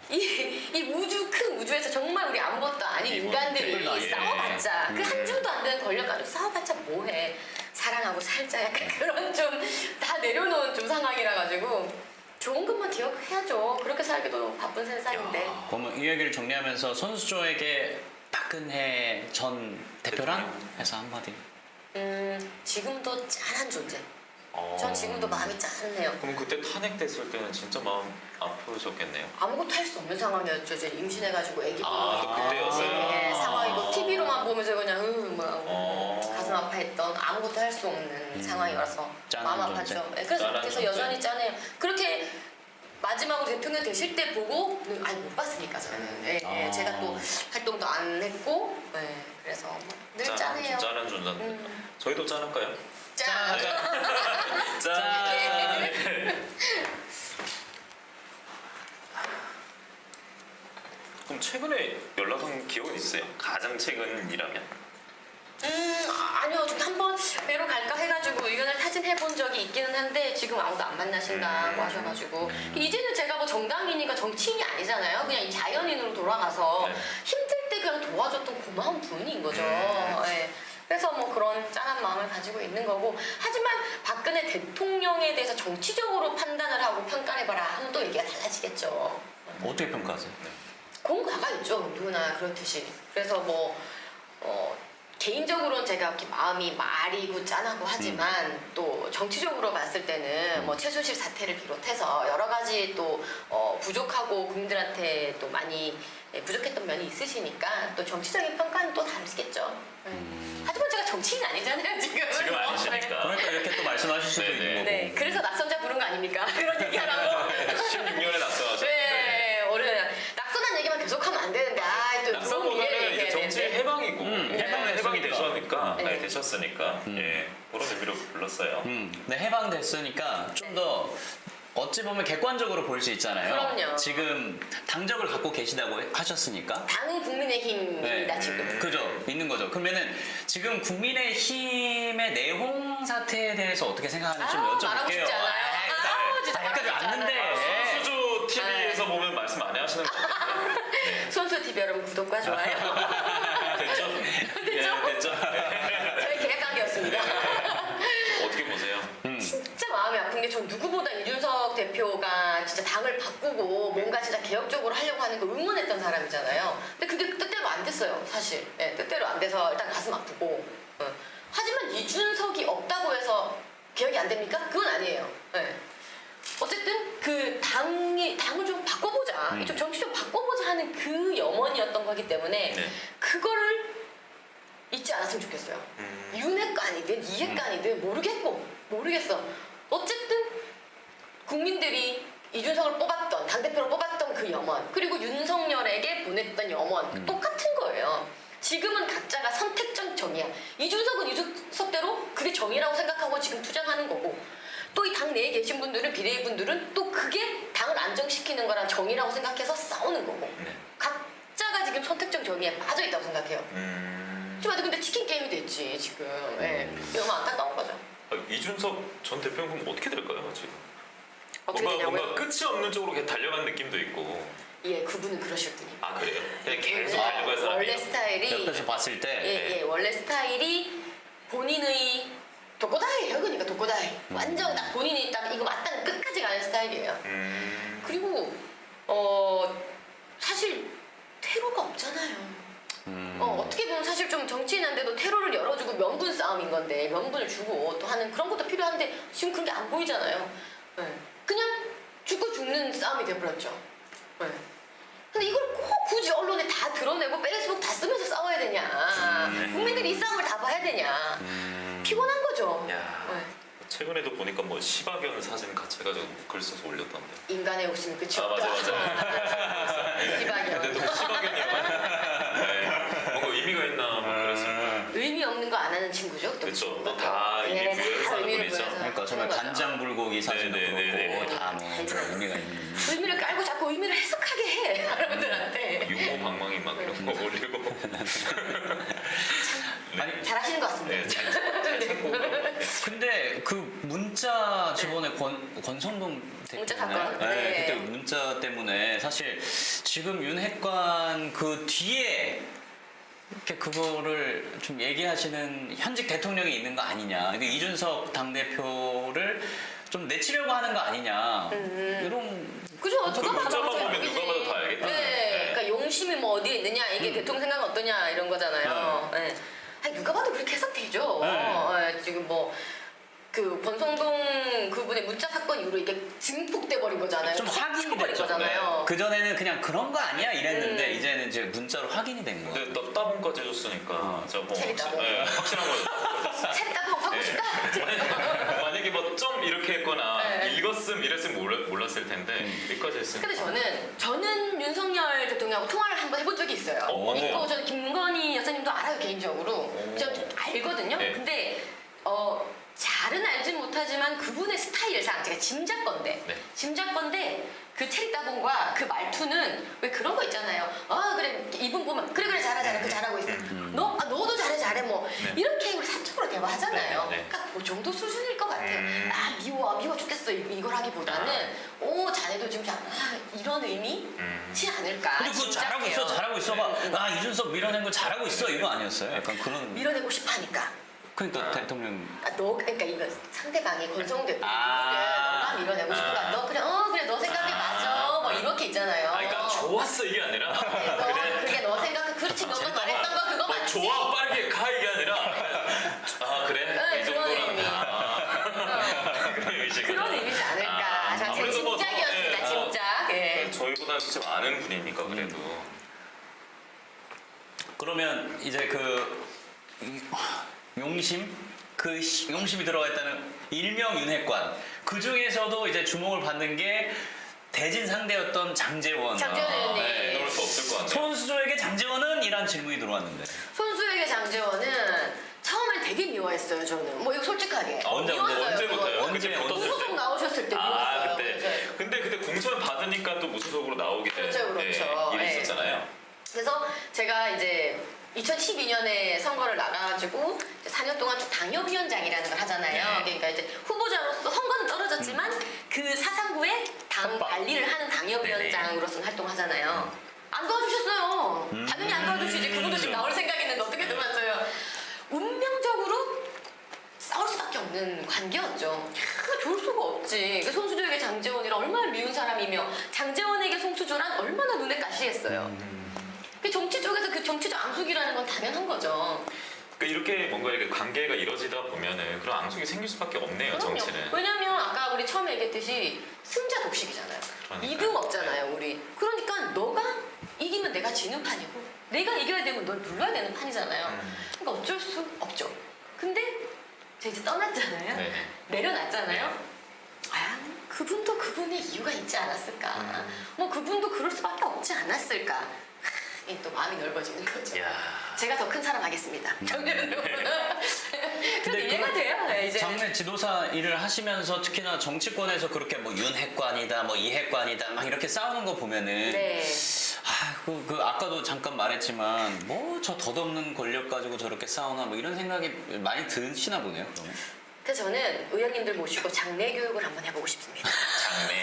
이 우주 큰 우주에서 정말 우리 아무것도 아닌 인간들이 예. 싸워봤자 그 한 줌도 안 되는 권력 가지고 싸워봤자 뭐해. 사랑하고 하고 살짝 약간 그런 좀 다 내려놓은 좀 상황이라 가지고 좋은 것만 기억해야죠. 그렇게 살기도 바쁜 세상인데. 그러면 이 얘기를 정리하면서 선수조에게 박근혜 전 대표랑 해서 한마디. 지금도 짠한 존재. 어. 전 지금도 마음이 짠해요. 그럼 그때 탄핵됐을 때는 진짜 마음 아프셨겠네요. 아무것도 할 수 없는 상황이었죠. 이제 임신해가지고 애기 또 그때였어요. 네, 상황이고 TV로만 보면서 그냥 어. 가슴 아파했던 아무것도 할 수 없는 상황이라서 짠한 마음 존재. 아팠죠. 네, 그래서 짠한 존재. 여전히 짠해요. 그렇게 마지막으로 대통령 되실 때 보고 아니 못 봤으니까 저는 제가 또 활동도 안 했고 그래서 늘 짠해요. 짠한 존재인데. 저희도 짠할까요? 짠. 짠. 그럼 최근에 연락한 기억은 있어요? 가장 최근이라면? 아니요. 좀 한번 뵈러 갈까 해가지고 의견을 타진해본 적이 있기는 한데 지금 아무도 안 만나신다고 하셔가지고 이제는 제가 뭐 정당인이니까 정치인이 아니잖아요. 그냥 이 자연인으로 돌아가서 네. 힘들 때 그냥 도와줬던 고마운 분인 거죠. 예. 그래서 뭐 그런 짠한 마음을 가지고 있는 거고 하지만 박근혜 대통령에 대해서 정치적으로 판단을 하고 평가를 해봐라 하면 또 얘기가 달라지겠죠. 어떻게 평가하세요? 공과가 있죠. 누구나 그렇듯이. 그래서 뭐 개인적으로는 제가 이렇게 마음이 마리고 짠하고 하지만 또 정치적으로 봤을 때는 뭐 최순실 사태를 비롯해서 여러 가지 또 부족하고 국민들한테 또 많이 부족했던 면이 있으시니까 또 정치적인 평가는 또 다르겠죠. 하지만 제가 정치인 아니잖아요 지금. 지금 아니시니까. 그러니까 이렇게 또 말씀하실 수도 네네. 있는 거고. 네, 그래서 낙선자 부른 거 아닙니까? 그런 얘기하라고. 16년에 낙선하셨는데. 네, 올해 낙선한 얘기만 계속하면 안 되는데 또 낙선보다는 이제 정치 해방이고 해방이 했으니까. 되셨으니까 네. 되셨으니까 그런 의미로 불렀어요. 네, 해방됐으니까 좀 더 어찌 보면 객관적으로 볼 수 있잖아요. 그럼요. 지금 당적을 갖고 계시다고 하셨으니까. 당은 국민의힘입니다 지금. 그죠? 있는 거죠. 그러면은 지금 국민의힘의 내홍 사태에 대해서 어떻게 생각하는지 좀 여쭤볼게요. 말하고 싶지 않아요. 진짜 여기까지 말하고 싶지 왔는데. 않아요. 수주 TV에서 보면 말씀 많이 하시는 거 같아요. 손수 TV 여러분 구독과 좋아요. 됐죠? 됐죠? 예, 됐죠? 저희 계약 관계였습니다. 어떻게 보세요? 진짜 마음이 아픈 게 전 누구보다 이준석 대표가 진짜 당을 바꾸고 뭔가 진짜 개혁적으로 하려고 하는 걸 응원했던 사람이잖아요. 근데 그게 뜻대로 안 됐어요, 사실. 뜻대로 안 돼서 일단 가슴 아프고. 하지만 이준석이 없다고 해서 개혁이 안 됩니까? 그건 아니에요. 어쨌든 그 당을 좀 바꿔보자, 좀 정치 좀 바꿔보자 하는 그 염원이었던 거기 때문에 네. 그거를 잊지 않았으면 좋겠어요. 윤핵관이든 이핵관이든 모르겠어. 어쨌든 국민들이 이준석을 뽑았던 당대표로 뽑았던 그 염원 그리고 윤석열에게 보냈던 염원 똑같은 거예요. 지금은 각자가 선택적 정의야. 이준석은 이준석대로 그게 정의라고 생각하고 지금 투쟁하는 거고 또 이 당 내에 계신 분들은 비대위분들은 또 그게 당을 안정시키는 거랑 정의라고 생각해서 싸우는 거고 네. 각자가 지금 선택적 정의에 빠져 있다고 생각해요. 좀 근데 치킨 게임이 됐지 지금. 너무 안타까운 거죠. 이준석 전 대표는 그럼 어떻게 될까요 지금? 어떻게 뭔가 되냐고요? 끝이 없는 쪽으로 계속 달려가는 느낌도 있고. 예, 그분은 그러실 분이에요. 아 그래요? 그냥 계속 달려갈 사람이에요? 원래 스타일이 옆에서 봤을 때 원래 스타일이 본인의 도코다이예요. 그러니까 도코다이. 완전 딱 본인이 딱 이거 맞다는 끝까지 가는 스타일이에요. 그리고 사실 테러가 없잖아요. 어떻게 보면 사실 좀 정치인한테도 테러를 열어주고 명분 싸움인 건데 명분을 주고 또 하는 그런 것도 필요한데 지금 그런 게 안 보이잖아요. 그냥 죽고 죽는 싸움이 돼버렸죠. 근데 이걸 꼭 굳이 언론에 다 드러내고 페이스북 다 쓰면서 싸워야 되냐. 국민들이 이 싸움을 다 봐야 되냐. 피곤한 거죠. 야. 최근에도 보니까 뭐 시바견 사진 같이 해가지고 글 써서 올렸던데. 인간의 욕심 끝이 아 없다. 맞아. 시바견. 근데 또 시바견이라고. 뭔가 의미가 있나 뭐 그랬습니다. 의미 없는 거 안 하는 친구죠. 또. 그쵸. 또다 의미 다 부여해서 하는 의미를 분이죠. 부여해서 그러니까 정말 하는 거죠. 간장 불고기 사진도 네네네네. 그렇고 다뭐 의미가 있는. 의미를 깔고 자꾸 의미를 해석하게 해 사람들한테. 유머 방망이 막 이런 거 올리고. 아니, 잘하시는 것 같습니다. 네, 잘 찾고. 근데 그 문자 저번에 권성동 문자 대표였나요? 사건. 네. 그때 문자 때문에 사실 지금 윤핵관 그 뒤에 이렇게 그거를 좀 얘기하시는 현직 대통령이 있는 거 아니냐. 근데 이준석 당대표를 좀 내치려고 하는 거 아니냐. 이런 그죠? 누가 봐도 문자만 잘 보면 모르겠지. 누가 봐도 다 알겠다. 네. 그러니까 용심이 뭐 어디에 있느냐, 이게 대통령 생각은 어떠냐 이런 거잖아요. 네. 아니, 누가 봐도 그렇게 해석되죠. 네. 지금 뭐. 그 권성동 그분의 문자 사건 이후로 이게 증폭돼 버린 거잖아요. 좀 확인이 쳐버린 됐죠. 거잖아요. 그 전에는 그냥 그런 거 아니야 이랬는데 이제는 이제 문자로 확인이 된 거야. 근데 너 따봉까지 해줬으니까 제가 뭐 체리 따봉. 확실한 거 체리 따봉 하고 싶다. 만약에 뭐 좀 이렇게 했거나 네. 읽었음 이랬으면 몰랐을 텐데 여기까지 했으니까. 근데 저는 윤석열 대통령하고 통화를 한번 해본 적이 있어요. 언제요? 있고 저는 김건희 여사님도 알아요 개인적으로. 제가 좀 알거든요. 네. 근데 잘은 알진 못하지만 그분의 스타일상 제가 짐작건데 네. 짐작건데 그 체리 따봉과 그 말투는 왜 그런 거 있잖아요. 그래 이분 보면 그래 잘해 그 잘하고 있어. 너도 잘해 뭐 네. 이렇게 우리 사적으로 대화하잖아요. 네, 네. 그러니까 그 정도 수준일 것 같아요. 미워 죽겠어 이걸 하기보다는 자네도 지금 이런 의미지 않을까. 근데 그거 잘하고 있어, 잘하고 있어. 막, 이준석 밀어낸 거 잘하고 있어. 이거 아니었어요? 약간 그런. 밀어내고 싶어하니까. 그러니까 대통령. 그러니까 이거 상대방이 권성동 대표님 아. 너가 밀어내고 싶은가? 너 그래 너 생각이 맞아. 뭐 이렇게 있잖아요. 그러니까 좋았어 이게 아니라 그게 너 생각 그렇지 너가 말했던 거 그거 맞지? 좋아 빠르게 가 이게 아니라 그래 네, 이 그런 정도는 의미. 그런 의식. 그런 의미지 않을까. 자, 제 아무래도 뭐, 짐작이었습니다. 짐작. 예. 저희보다 좀 아는 분이니까 그래도. 그러면 이제 용심? 용심이 들어가 있다는 일명 윤핵관. 그 중에서도 이제 주목을 받는 게 대진 상대였던 장제원. 장제원 의원님. 넣을 수 없을 것 같네요. 손수조에게 장제원은? 이란 질문이 들어왔는데. 손수에게 장제원은 처음엔 되게 미워했어요. 저는 뭐 이거 솔직하게 미웠어요. 언제부터요? 그거. 그때 붙었을 무소속 때? 나오셨을 때 미웠어요. 그때. 네. 근데 그때 공천 받으니까 또 무소속으로 나오게 된 그렇죠. 일이 네. 있었잖아요. 그래서 제가 이제 2012년에 선거를 나가가지고 4년 동안 쭉 당협위원장이라는 걸 하잖아요. 네. 그러니까 이제 후보자로서 선거는 떨어졌지만 그 사상구의 당 관리를 하는 당협위원장으로서는 활동하잖아요. 안 도와주셨어요. 당연히 안 도와주시지. 그분도 지금 나올 생각이 있는데 어떻게 도와줘요. 운명적으로 싸울 수밖에 없는 관계였죠. 좋을 수가 없지. 그 송수조에게 장제원이랑 얼마나 미운 사람이며 장제원에게 송수조란 얼마나 눈에 가시겠어요. 그 정치 쪽에서 그 정치적 앙숙이라는 건 당연한 거죠. 그러니까 이렇게 뭔가 이렇게 관계가 이루어지다 보면은 그런 앙숙이 생길 수밖에 없네요, 그럼요. 정치는. 왜냐면 아까 우리 처음에 얘기했듯이 승자 독식이잖아요. 그러니까요. 2등 없잖아요, 우리. 그러니까 너가 이기면 내가 지는 판이고 내가 이겨야 되면 널 눌러야 되는 판이잖아요. 그러니까 어쩔 수 없죠. 근데 제가 이제 떠났잖아요. 네. 내려놨잖아요. 그분도 그분의 이유가 있지 않았을까. 뭐 그분도 그럴 수밖에 없지 않았을까. 또 마음이 넓어지는 거죠. 야. 제가 더 큰 사람 하겠습니다. 정리는 근데 이해가 돼요. 네, 이제. 장례 지도사 일을 하시면서 특히나 정치권에서 그렇게 뭐 윤핵관이다, 뭐 이핵관이다, 막 이렇게 싸우는 거 보면은 네. 아까도 잠깐 말했지만 뭐 저 덧없는 권력 가지고 저렇게 싸우나 뭐 이런 생각이 많이 드시나 보네요. 그러면. 그래서 저는 의원님들 모시고 장례 교육을 한번 해보고 싶습니다. 장례.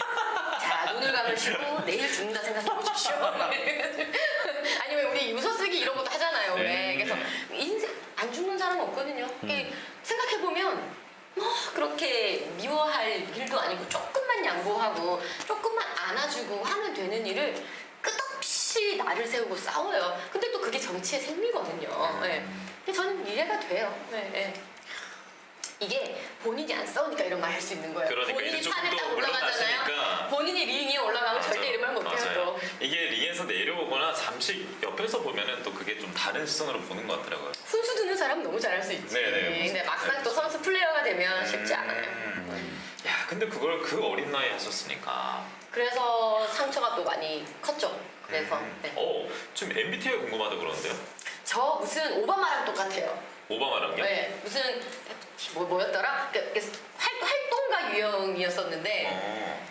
자, 눈을 감으시고 내일 죽는다 생각해 보십시오. 아니면 우리 유서 쓰기 이런 것도 하잖아요. 네. 그래서 인생 안 죽는 사람 없거든요. 생각해 보면 뭐 그렇게 미워할 일도 아니고 조금만 양보하고 조금만 안아주고 하면 되는 일을 끝없이 나를 세우고 싸워요. 근데 또 그게 정치의 생리거든요. 네. 근데 저는 이해가 돼요. 네, 네. 이게 본인이 안 싸우니까 이런 말 할 수 있는 거예요. 그러니까 본인이 이제 조금 판에 더 딱 올라가잖아요. 물러났으니까. 본인이 링에 올라가면 맞아. 절대 이런 말 못해요. 맞아요. 또. 이게 링에서 내려오거나 잠시 옆에서 보면은 또 그게 좀 다른 시선으로 보는 것 같더라고요. 훈수 두는 사람 너무 잘할 수 있지. 네네. 근데 막상 또 선수 플레이어가 되면 쉽지 않아요. 야, 근데 그걸 그 어린 나이에 하셨으니까. 그래서 상처가 또 많이 컸죠. 그래서 네. 지금 MBTI가 궁금하다 그러는데요? 저 무슨 오바마랑 똑같아요. 오바마랑요? 네, 무슨 뭐였더라? 활동가 유형이었었는데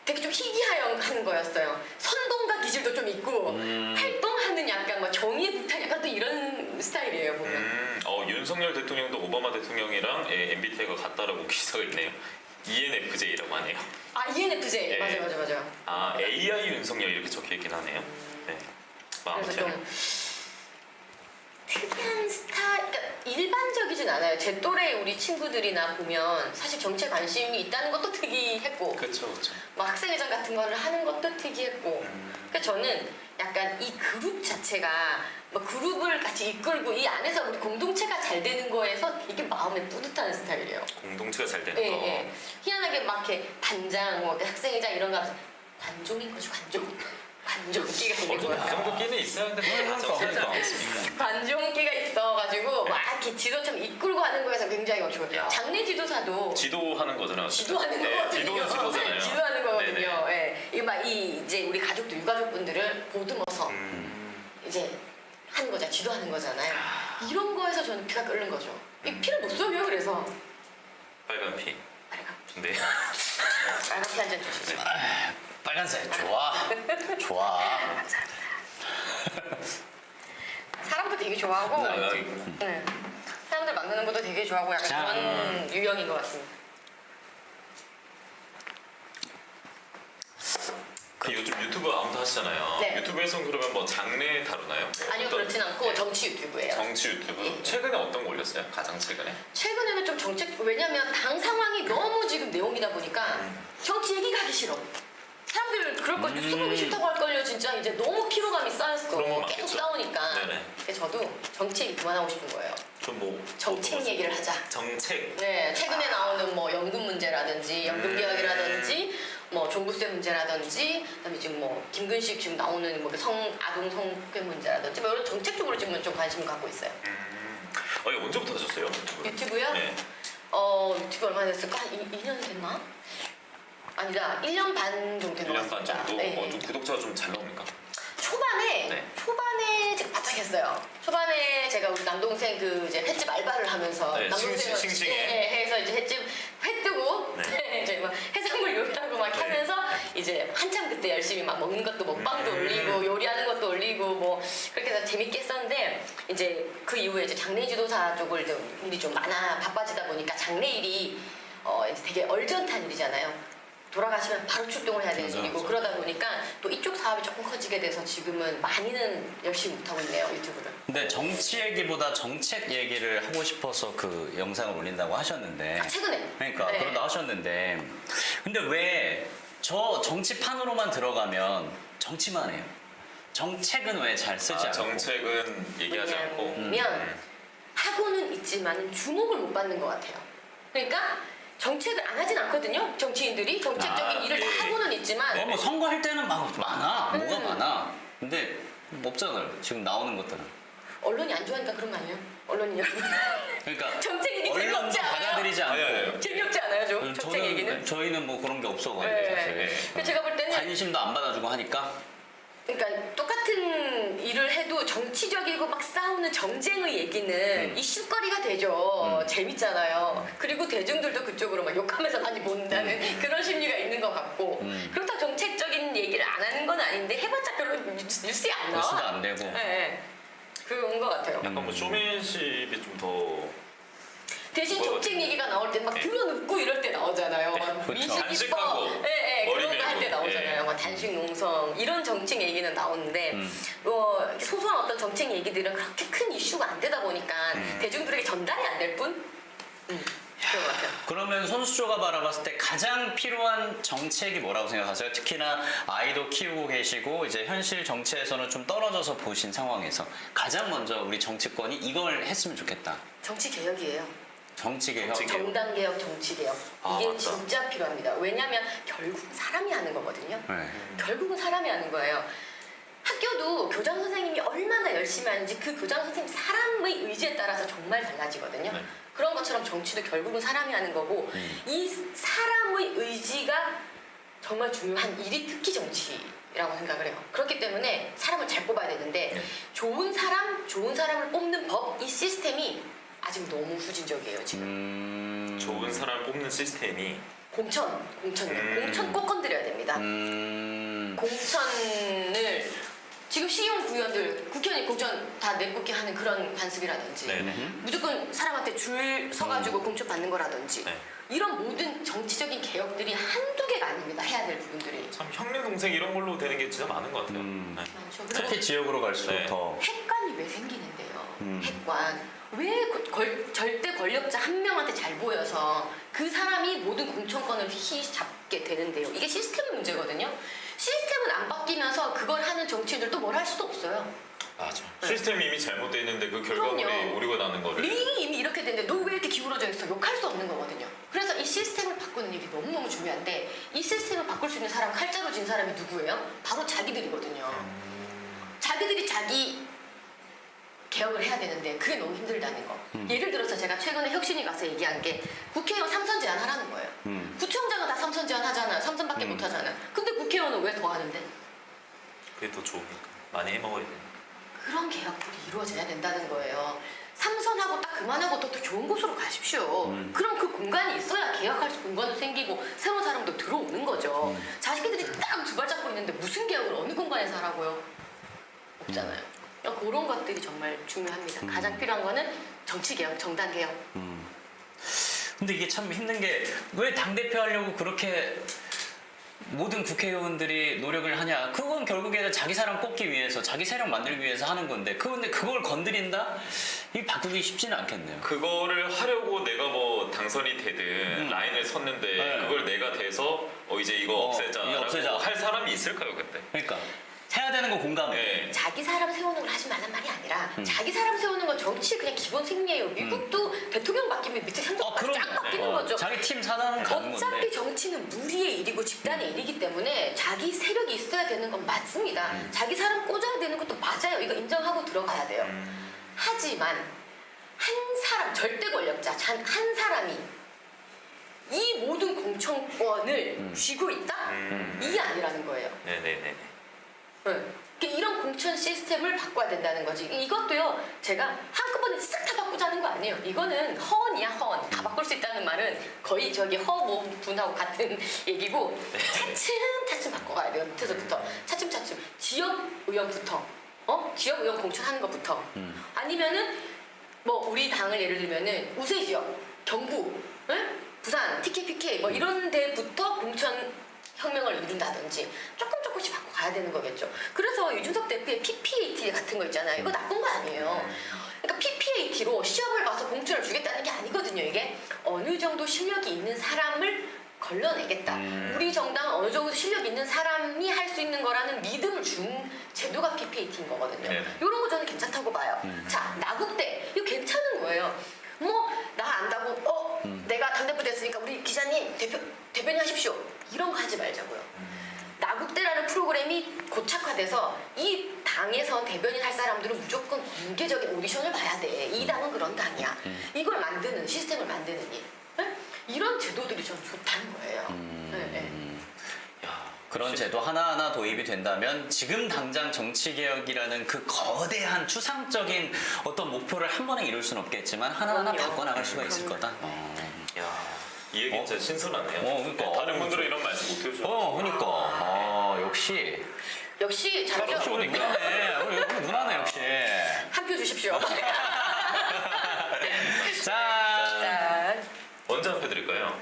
되게 좀 희귀하는 거였어요. 선동가 기질도 좀 있고 활동하는 약간 뭐 정의의 불탄 약간 또 이런 스타일이에요 보면. 윤석열 대통령도 오바마 대통령이랑 MBTI가 같다라고 기사가 있네요. ENFJ라고 하네요. ENFJ 네. 맞아요. AI 윤석열 이렇게 적혀있긴 하네요. 네. 그래서 아무튼 좀 않아요. 제 또래 우리 친구들이나 보면 사실 정치에 관심이 있다는 것도 특이했고 그렇죠, 그렇죠. 막 학생회장 같은 거를 하는 것도 특이했고 그래서 저는 약간 이 그룹 자체가 뭐 그룹을 같이 이끌고 이 안에서 우리 공동체가 잘 되는 거에서 이게 마음에 뿌듯한 스타일이에요. 공동체가 잘 되는 예, 거. 예. 희한하게 막 이렇게 단장, 뭐 학생회장 이런 거 하면서 관종인 거죠, 관종. 관종기가 있는 그 거예요. 정도 끼는 있어야 되는데 그러니까. 관종기가 있어가지고 막 이렇게 지도처럼 이끌고 하는 거에서 굉장히 좋아요. 야. 장례 지도사도 지도하는 거잖아요. 지도하는 네, 거거든요. 지도는 지도잖아요. 네, 지도하는 거거든요. 네네. 예. 이게 막 이제 우리 가족들, 유가족분들을 보듬어서 이제 하는 거잖아요. 지도하는 거잖아요. 이런 거에서 저는 피가 끓는 거죠. 이 피를 못 속여요. 그래서 빨간 피. 빨간 네. 피 한 잔 주시죠. 빨간색 좋아. 좋아. 사람도 되게 좋아하고 네. 사람들 만나는 것도 되게 좋아하고 약간 짠. 그런 유형인 것 같습니다. 그 요즘 유튜브 아무도 하시잖아요. 네. 유튜브에서는 그러면 뭐 장례 다루나요? 뭐 아니요, 어떤- 그렇진 않고 정치 유튜브예요. 정치 유튜브. 예. 최근에 어떤 거 올렸어요? 가장 최근에? 최근에는 좀 정책, 왜냐면 당 상황이 너무 지금 내용이다 보니까 정치 얘기가 하기 싫어. 사람들 그럴 걸 뉴스 보기 싫다고 할걸요. 진짜 이제 너무 피로감이 쌓였어. 그런 건 계속 맞겠죠. 싸우니까. 네네. 그래서 저도 정치 얘기 그만하고 싶은 거예요. 좀 뭐 정책 얘기를 하자. 정책. 네, 최근에 나오는 뭐 연금 문제라든지 연금 개혁이라든지 뭐 종부세 문제라든지 그다음에 지금 뭐 김근식 지금 나오는 뭐 아동 성폭행 문제라든지 뭐 이런 정책 쪽으로 지금 좀 관심을 갖고 있어요. 이거 언제부터 하셨어요? 유튜브? 유튜브요? 네. 유튜브 얼마나 됐을까? 한 2년 됐나? 아니다, 1년 반 정도 된 것 1년 반 같습니다. 정도? 네. 좀 구독자가 좀 잘 나옵니까? 초반에 제가 바짝 했어요. 초반에 제가 우리 남동생 그 이제 횟집 알바를 하면서 네, 싱싱해. 해서 이제 횟집 회 뜨고 이제 막 해산물 요리하고 막 네. 하면서 이제 한참 그때 열심히 막 먹는 것도 먹방도 올리고 요리하는 것도 올리고 뭐 그렇게 해서 재밌게 했었는데 이제 그 이후에 이제 장례 지도사 쪽을 좀 일이 좀 많아 바빠지다 보니까 장례일이 이제 되게 얼전탄 일이잖아요. 돌아가시면 바로 출동을 해야 되는 맞아, 일이고 맞아. 그러다 보니까 또 이쪽 사업이 조금 커지게 돼서 지금은 많이는 열심히 못하고 있네요, 유튜브를. 근데 정치 얘기보다 정책 얘기를 하고 싶어서 그 영상을 올린다고 하셨는데. 최근에. 그러니까 네. 그러다 하셨는데. 근데 왜 저 정치판으로만 들어가면 정치만 해요? 정책은 왜 잘 쓰지 않고? 정책은 얘기하지 않고. 왜냐면 하고는 있지만 주목을 못 받는 것 같아요. 그러니까 정책을 안 하진 않거든요. 정치인들이 정책적인 아, 일을 다 예. 하고는 있지만 뭐 선거할 때는 막 많아. 뭐가 음. 많아. 근데 없잖아요. 지금 나오는 것들은. 언론이 안 좋아하니까 그런 거 아니에요? 언론인 여러분. 그러니까 정책 얘기 언론도 재미없지 않아요? 받아들이지 않고. 아니. 재미없지 않아요, 좀? 정책 얘기는? 저희는 뭐 그런 게 없어가지고 네. 사실. 그래서 제가 볼 때는 관심도 안 받아주고 하니까. 그러니까 똑같은 일을 해도 정치적이고 막 싸우는 정쟁의 얘기는 이슈거리가 되죠. 재밌잖아요. 그리고 대중들도 그쪽으로 막 욕하면서 많이 본다는 그런 심리가 있는 것 같고 그렇다고 정책적인 얘기를 안 하는 건 아닌데 해봤자 별로 뉴스에 안 나와. 뉴스도 안 되고. 네. 그런 것 같아요. 약간 뭐 쇼맨십이 좀 더 대신 정책 얘기가 나올 때 막 들어눕고 이럴 때 나오잖아요. 그렇죠. 민식 단식하고 이뻐. 예, 머리 그런 거 할 때 밀고. 나오잖아요. 예. 막 단식 농성 이런 정책 얘기는 나오는데 이렇게 소소한 어떤 정책 얘기들은 그렇게 큰 이슈가 안 되다 보니까 대중들에게 전달이 안 될 뿐. 그런 것 같아요. 그러면 손수조가 바라봤을 때 가장 필요한 정책이 뭐라고 생각하세요? 특히나 아이도 키우고 계시고 이제 현실 정치에서는 좀 떨어져서 보신 상황에서 가장 먼저 우리 정치권이 이걸 했으면 좋겠다. 정치 개혁이에요. 정치 개혁. 정치 개혁. 정당 개혁, 정치 개혁. 아, 이게 맞다. 진짜 필요합니다. 왜냐하면 결국 사람이 하는 거거든요. 네. 결국은 사람이 하는 거예요. 학교도 교장 선생님이 얼마나 열심히 하는지 그 교장 선생님 사람의 의지에 따라서 정말 달라지거든요. 네. 그런 것처럼 정치도 결국은 사람이 하는 거고 이 사람의 의지가 정말 중요한 일이 특히 정치라고 생각을 해요. 그렇기 때문에 사람을 잘 뽑아야 되는데 네. 좋은 사람을 뽑는 법, 이 시스템이 아직 너무 후진적이에요, 지금. 좋은 사람 뽑는 시스템이 공천 꼭 건드려야 됩니다. 공천을 지금 시의원 구의원들 국회의원이 공천 다 내뽑게 하는 그런 관습이라든지 네네. 무조건 사람한테 줄 서가지고 공천 받는 거라든지 네. 이런 모든 정치적인 개혁들이 한두 개가 아닙니다. 해야 될 부분들이 참 형님 동생 이런 걸로 되는 게 진짜 많은 것 같아요. 네. 많죠. 특히 그래서 지역으로 갈수록 네. 더. 핵관이 왜 생기는데요? 핵관 왜 절대 권력자 한 명한테 잘 보여서 그 사람이 모든 공천권을 휘잡게 되는데요. 이게 시스템의 문제거든요. 시스템은 안 바뀌면서 그걸 하는 정치인들도 뭘 할 수도 없어요. 맞아. 시스템이 이미 잘못돼 있는데 그 결과물이 그럼요. 오리고 나는 거를. 링이 이미 이렇게 됐는데 너 왜 이렇게 기울어져 있어? 욕할 수 없는 거거든요. 그래서 이 시스템을 바꾸는 일이 너무너무 중요한데 이 시스템을 바꿀 수 있는 사람, 칼자루 진 사람이 누구예요? 바로 자기들이거든요. 자기들이 자기 개혁을 해야 되는데 그게 너무 힘들다는 거. 예를 들어서 제가 최근에 혁신이 가서 얘기한 게 국회의원 3선 제한 하라는 거예요. 구청장은 다 3선 제한 하잖아요. 3선밖에 못 하잖아요. 근데 국회의원은 왜 더 하는데? 그게 더 좋으니까 많이 해먹어야 돼. 그런 개혁들이 이루어져야 된다는 거예요. 3선하고 딱 그만하고 더 좋은 곳으로 가십시오. 그럼 그 공간이 있어야 개혁할 수 공간도 생기고 새로운 사람도 들어오는 거죠. 자기들이 딱 두 발 잡고 있는데 무슨 개혁을 어느 공간에서 하라고요? 없잖아요. 그런 것들이 정말 중요합니다. 가장 필요한 거는 정치 개혁, 정당 개혁. 근데 이게 참 힘든 게 왜 당대표 하려고 그렇게 모든 국회의원들이 노력을 하냐? 그건 결국에는 자기 사람 꼽기 위해서, 자기 세력 만들기 위해서 하는 건데, 근데 그걸 건드린다? 이 바꾸기 쉽지는 않겠네요. 그거를 하려고 내가 뭐 당선이 되든 라인을 섰는데 네. 그걸 내가 돼서 이제 이거 없애자. 이거 없애자. 할 사람이 있을까요 그때? 그러니까 해야 되는 거 공감해. 네. 자기 사람 세우는 걸 하지 말란 말이 아니라 자기 사람 세우는 건 정치 그냥 기본 생리예요. 미국도 대통령 바뀌면 밑에 행정부가 쫙 바뀌는 거죠. 자기 팀 사단은 가는 어차피 건데. 정치는 무리의 일이고 집단의 일이기 때문에 자기 세력이 있어야 되는 건 맞습니다. 자기 사람 꽂아야 되는 것도 맞아요. 이거 인정하고 들어가야 돼요. 하지만 한 사람, 절대 권력자 한 사람이 이 모든 공천권을 쥐고 있다? 이게 아니라는 거예요. 네네네. 네. 이런 공천 시스템을 바꿔야 된다는 거지. 이것도요, 제가 한꺼번에 싹 다 바꾸자는 거 아니에요. 이거는 허언이야, 허언. 다 바꿀 수 있다는 말은 거의 저기 허모분하고 같은 얘기고, 차츰차츰 바꿔가야 돼요, 밑에서부터. 차츰차츰. 지역 의원부터, 지역 의원 공천하는 것부터. 아니면은, 뭐, 우리 당을 예를 들면은, 우세 지역, 경부, 부산, TKPK, 뭐 이런 데부터 공천 혁명을 이룬다든지 조금씩 바꿔 가야 되는 거겠죠. 그래서 유준석 대표의 PPAT 같은 거 있잖아요. 이거 나쁜 거 아니에요. 그러니까 PPAT로 시험을 봐서 공천을 주겠다는 게 아니거든요. 이게 어느 정도 실력이 있는 사람을 걸러내겠다. 우리 정당은 어느 정도 실력 있는 사람이 할 수 있는 거라는 믿음을 준 제도가 PPAT인 거거든요. 네. 이런 거 저는 괜찮다고 봐요. 자, 나국대 이거 괜찮은 거예요. 뭐 나 안다고 내가 당대표 됐으니까 우리 기자님 대변인 하십시오. 이런 거 하지 말자고요. 나국대라는 프로그램이 고착화돼서 이 당에선 대변인 할 사람들은 무조건 공개적인 오디션을 봐야 돼. 이 당은 그런 당이야. 이걸 만드는 시스템을 만드는 일. 네? 이런 제도들이 전 좋다는 거예요. 네, 네. 그런 제도 하나하나 도입이 된다면 지금 당장 정치개혁이라는 그 거대한 추상적인 어떤 목표를 한 번에 이룰 수는 없겠지만 하나하나 그럼요. 바꿔나갈 수가 있을 그럼요. 거다. 이 얘기 진짜 신선하네요. 그러니까. 다른 분들은 이런 말씀 못 해주셔서. 그러니까. 역시. 역시 잘하죠. 역시 우리 누나네. 우리 누나네, 역시. 한 표 주십시오. 짠. 자, 언제 한 표 드릴까요?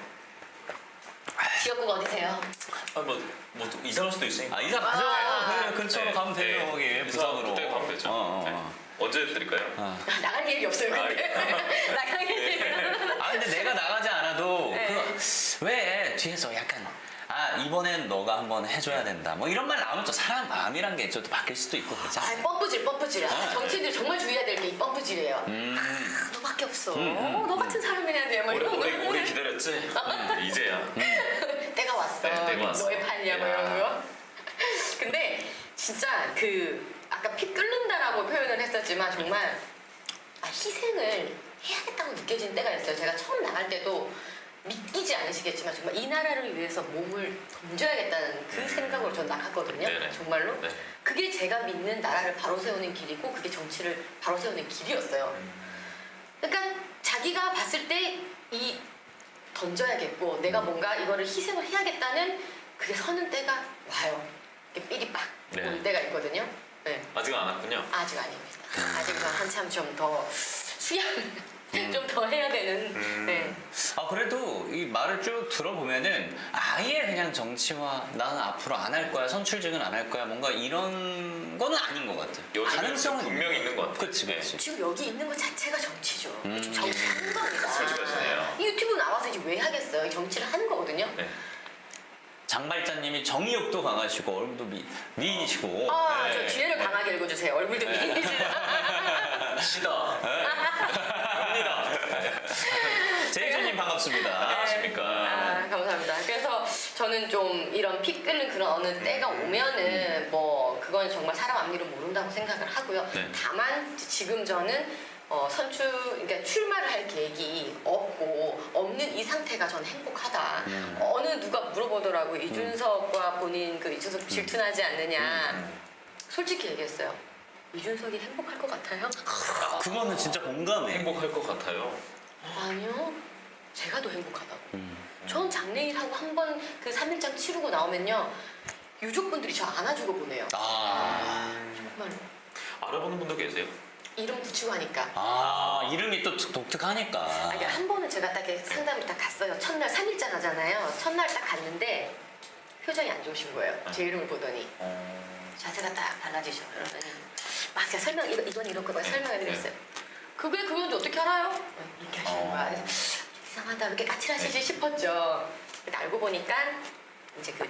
지역구가 어디세요? 뭐 이상할 수도 있으니까. 이사 가죠. 아. 그래, 근처로 가면 되죠, 거기. 이사 부산으로. 그때 가면 되죠. 네. 언제 드릴까요? 나갈 계획이 없어요. 근데. 나갈 계획이. 근데 내가 나가지 않아도 네. 왜 뒤에서 약간 이번엔 너가 한번 해줘야 된다. 뭐 이런 말 나오면 또 사람 마음이란 게 좀 바뀔 수도 있고 그렇잖아. 뻔뿌질. 정치인들 정말 주의해야 될 게 이 뻔뿌질이에요. 너밖에 없어. 너 같은 사람이 해야 돼. 막 이런 거. 오래 기다렸지? 이제야. 때가 왔어. 네, 때가 왔어. 너의 판이야 뭐 이런 거. 근데 진짜 아까 피 끓는다라고 표현을 했었지만 정말 희생을 해야겠다고 느껴진 때가 있어요. 제가 처음 나갈 때도 믿기지 않으시겠지만 정말 이 나라를 위해서 몸을 던져야겠다는 그 생각으로 전 나갔거든요. 네네. 정말로. 네. 그게 제가 믿는 나라를 바로 세우는 길이고 그게 정치를 바로 세우는 길이었어요. 그러니까 자기가 봤을 때 이 던져야겠고 내가 뭔가 이거를 희생을 해야겠다는 그게 서는 때가 와요. 이렇게 삐리빡 네. 올 때가 있거든요. 네. 아직 안 왔군요. 아직 아닙니다. 아직 한참 좀 더 수양 좀 더 해야 되는. 네. 아 그래도 이 말을 쭉 들어보면은 아예 그냥 정치와 나는 앞으로 안 할 거야 선출직은 안 할 거야 뭔가 이런 거는 아닌 것 같아. 요즘은 분명히 있는 것 같아. 그치 그치. 지금 여기 있는 것 자체가 정치죠. 정치하는 겁니다. 솔직하시네요. 이 유튜브 나와서 이제 왜 하겠어요? 정치를 하는 거거든요. 네. 장발자님이 정의욕도 강하시고 얼굴도 미인이시고. 아, 네. 저 뒤에를 강하게 읽어주세요. 얼굴도 미인이시다. 시다. 합니다. 제이조님 반갑습니다. 안녕하십니까. 아, 감사합니다. 그래서 저는 좀 이런 피 끓는 그런 어느 때가 오면은 뭐 그건 정말 사람 앞일을 모른다고 생각을 하고요. 네. 다만 지금 저는 그러니까 출마를 할 계획이 없는 이 상태가 저는 행복하다. 어느 누가 물어보더라고 이준석과 본인 그 이준석 질투나지 않느냐. 솔직히 얘기했어요. 이준석이 행복할 것 같아요? 그거는 진짜 공감해. 행복할 것 같아요. 아니요. 제가 더 행복하다고. 전 장래일하고 한 번 그 3일장 치르고 나오면요. 유족분들이 저 안아주고 보내요. 정말로. 알아보는 분도 계세요? 이름 붙이고 하니까. 이름이 또 독특하니까. 그러니까 한 번은 제가 딱 이렇게 상담을 딱 갔어요. 첫날 3일장 하잖아요. 첫날 딱 갔는데 표정이 안 좋으신 거예요. 제 이름을 보더니. 자세가 딱 달라지셔. 그러더니 막 제가 이건 이렇게 막 설명해드렸어요. 그게 그건지 어떻게 알아요? 이렇게 하시는 거야. 그래서 이상하다. 이렇게 까칠하시지 싶었죠. 근데 알고 보니까 이제 그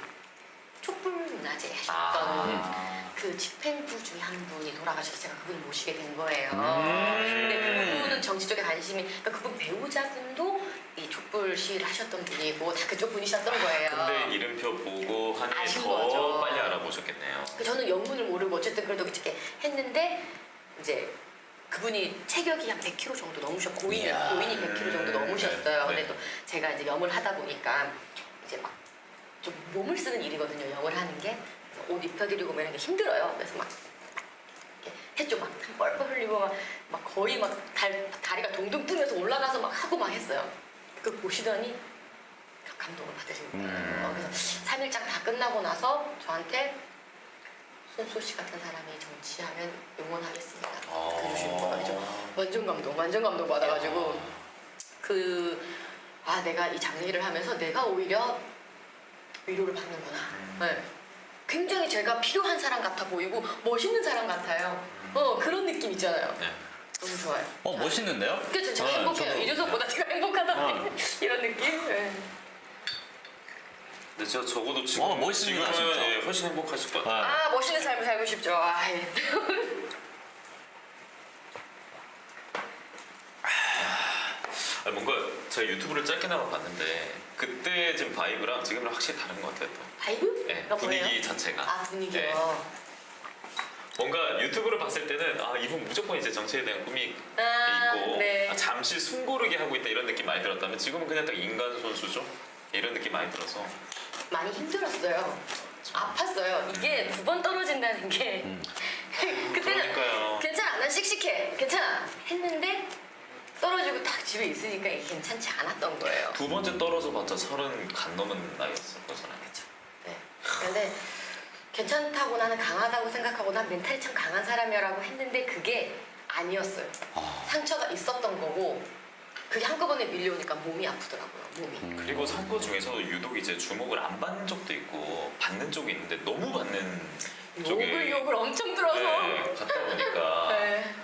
촛불 문화제 하셨던 그 집행부 중에 한 분이 돌아가셔서 제가 그분을 모시게 된 거예요. 근데 그분은 정치 쪽에 관심이, 그러니까 그분 배우자분도 이 촛불 시위를 하셨던 분이고 다 그쪽 분이셨던 거예요. 근데 이름표 보고 하니 아신 더 거죠. 빨리 알아보셨겠네요. 저는 영문을 모르고 어쨌든 그래도 이렇게 했는데 이제 그분이 체격이 한 100kg 정도 넘으셨고 이야. 고인이 100kg 정도 넘으셨어요. 네. 근데 또 제가 이제 염을 하다 보니까 이제 막 좀 몸을 쓰는 일이거든요. 염을 하는 게. 옷 입혀드리고 뭐 이런 게 힘들어요. 그래서 막 이렇게 했죠. 막 뻘뻘 흘리고 막 거의 막 다리가 동동 뜨면서 올라가서 막 하고 막 했어요. 그걸 보시더니 감동을 받으신 거예요. 그래서 3일장 다 끝나고 나서 저한테 손소 씨 같은 사람이 정치하면 응원하겠습니다. 그러시는 거예요. 완전 감동 받아가지고 내가 이 장례를 하면서 내가 오히려 위로를 받는구나. 네. 굉장히 제가 필요한 사람 같아 보이고 멋있는 사람 같아요. 그런 느낌 있잖아요. 네. 너무 좋아요. 멋있는데요? 그렇죠. 제가 행복해요. 저도. 이준석보다 제가 행복하다. 이런 느낌. 네. 근데 적어도 지금, 멋있습니다, 지금은 진짜. 예, 훨씬 행복하실 것 같아요. 멋있는 삶을 살고 싶죠. 예. 뭔가 제가 유튜브를 짧게나마 봤는데 그때 지금 바이브랑 지금은 확실히 다른 것 같아요. 또. 바이브? 네, 가 분위기 뭐예요? 자체가. 분위기요. 네. 뭔가 유튜브를 봤을 때는 이분 무조건 이제 정치에 대한 꿈이 있고 네. 잠시 숨고르게 하고 있다 이런 느낌 많이 들었다면 지금은 그냥 딱 인간 선수죠. 이런 느낌 많이 들어서 많이 힘들었어요. 아팠어요. 이게 2번 떨어진다는 게 그때는 그러니까요. 괜찮아. 난 씩씩해. 괜찮아. 했는데 떨어지고 딱 집에 있으니까 이게 괜찮지 않았던 거예요. 두 번째 떨어져 봤자 30 간 넘은 나이였을 거잖아요. 네. 근데 괜찮다고 나는 강하다고 생각하고 난 멘탈이 참 강한 사람이라고 했는데 그게 아니었어요. 상처가 있었던 거고 그게 한꺼번에 밀려오니까 몸이 아프더라고요. 몸이. 그리고 선거 중에서도 유독 이제 주목을 안 받는 쪽도 있고 받는 쪽이 있는데 너무 받는 쪽에 욕을 엄청 들어서. 네, 갔다 보니까 네.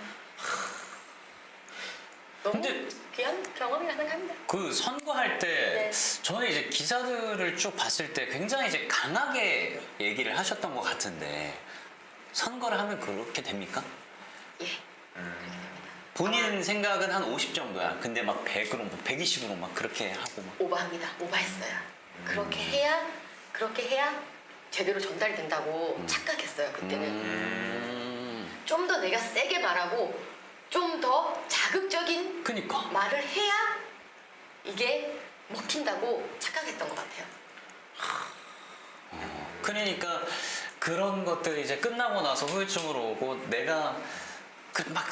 너무 근데 귀한 경험이라 생각합니다. 그 선거할 때 네. 저는 이제 기사들을 쭉 봤을 때 굉장히 이제 강하게 얘기를 하셨던 것 같은데 선거를 하면 그렇게 됩니까? 예. 본인 생각은 한 50 정도야. 근데 막 100으로, 뭐 120으로 막 그렇게 하고 막. 오버합니다. 오버했어요. 그렇게 해야 제대로 전달이 된다고 착각했어요. 그때는. 좀 더 내가 세게 말하고 좀 더 자극적인 그니까. 말을 해야 이게 먹힌다고 착각했던 것 같아요. 그러니까 그런 것들이 이제 끝나고 나서 후유증으로 오고 내가 막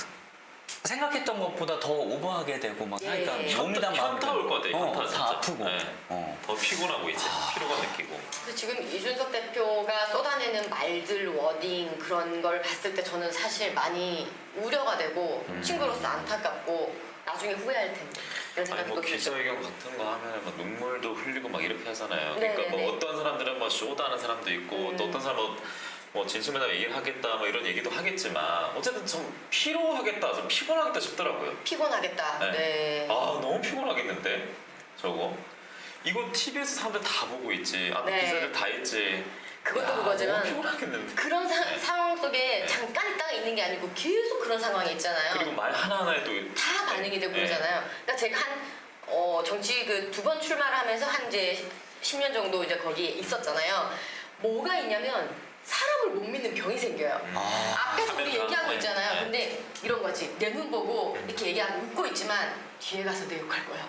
생각했던 것보다 더 오버하게 되고 막 하니까 예. 몸이랑 현타 올 것 같아요. 현타 다 진짜. 아프고. 네. 더 피곤하고 이제 피로가 느끼고. 그래서 지금 이준석 대표가 쏟아내는 말들, 워딩 그런 걸 봤을 때 저는 사실 많이 우려가 되고 친구로서 안타깝고 나중에 후회할 텐데 이런 아니 생각도 뭐 들죠. 기자회견 같은 거 하면 막 눈물도 흘리고 막 이렇게 하잖아요. 네네네. 그러니까 뭐 어떤 사람들은 뭐 쇼다하는 사람도 있고 또 어떤 사람은 뭐 진심을 다해 얘기를 하겠다 뭐 이런 얘기도 하겠지만 어쨌든 좀 피로하겠다, 좀 피곤하겠다 싶더라고요. 피곤하겠다. 네. 네. 아 너무 피곤하겠는데 저거 이거 TV에서 사람들 다 보고 있지 앞에 네. 기사들 다 있지. 그것도 야, 그거지만 너무 피곤하겠는데. 그런 네. 상황 속에 잠깐 있다가 있는 게 아니고 계속 그런 상황이 있잖아요. 그리고 말 하나하나에도 다 반응이 되고 네. 그러잖아요. 그러니까 제가 정치 그 2번 출마를 하면서 한 이제 10년 정도 이제 거기에 있었잖아요. 뭐가 있냐면 사람을 못 믿는 병이 생겨요. 앞에서 우리 하면서, 얘기하고 네. 있잖아요. 네. 근데 이런 거지. 내 눈 보고 이렇게 얘기하고 웃고 있지만 뒤에 가서 내 욕할 거야.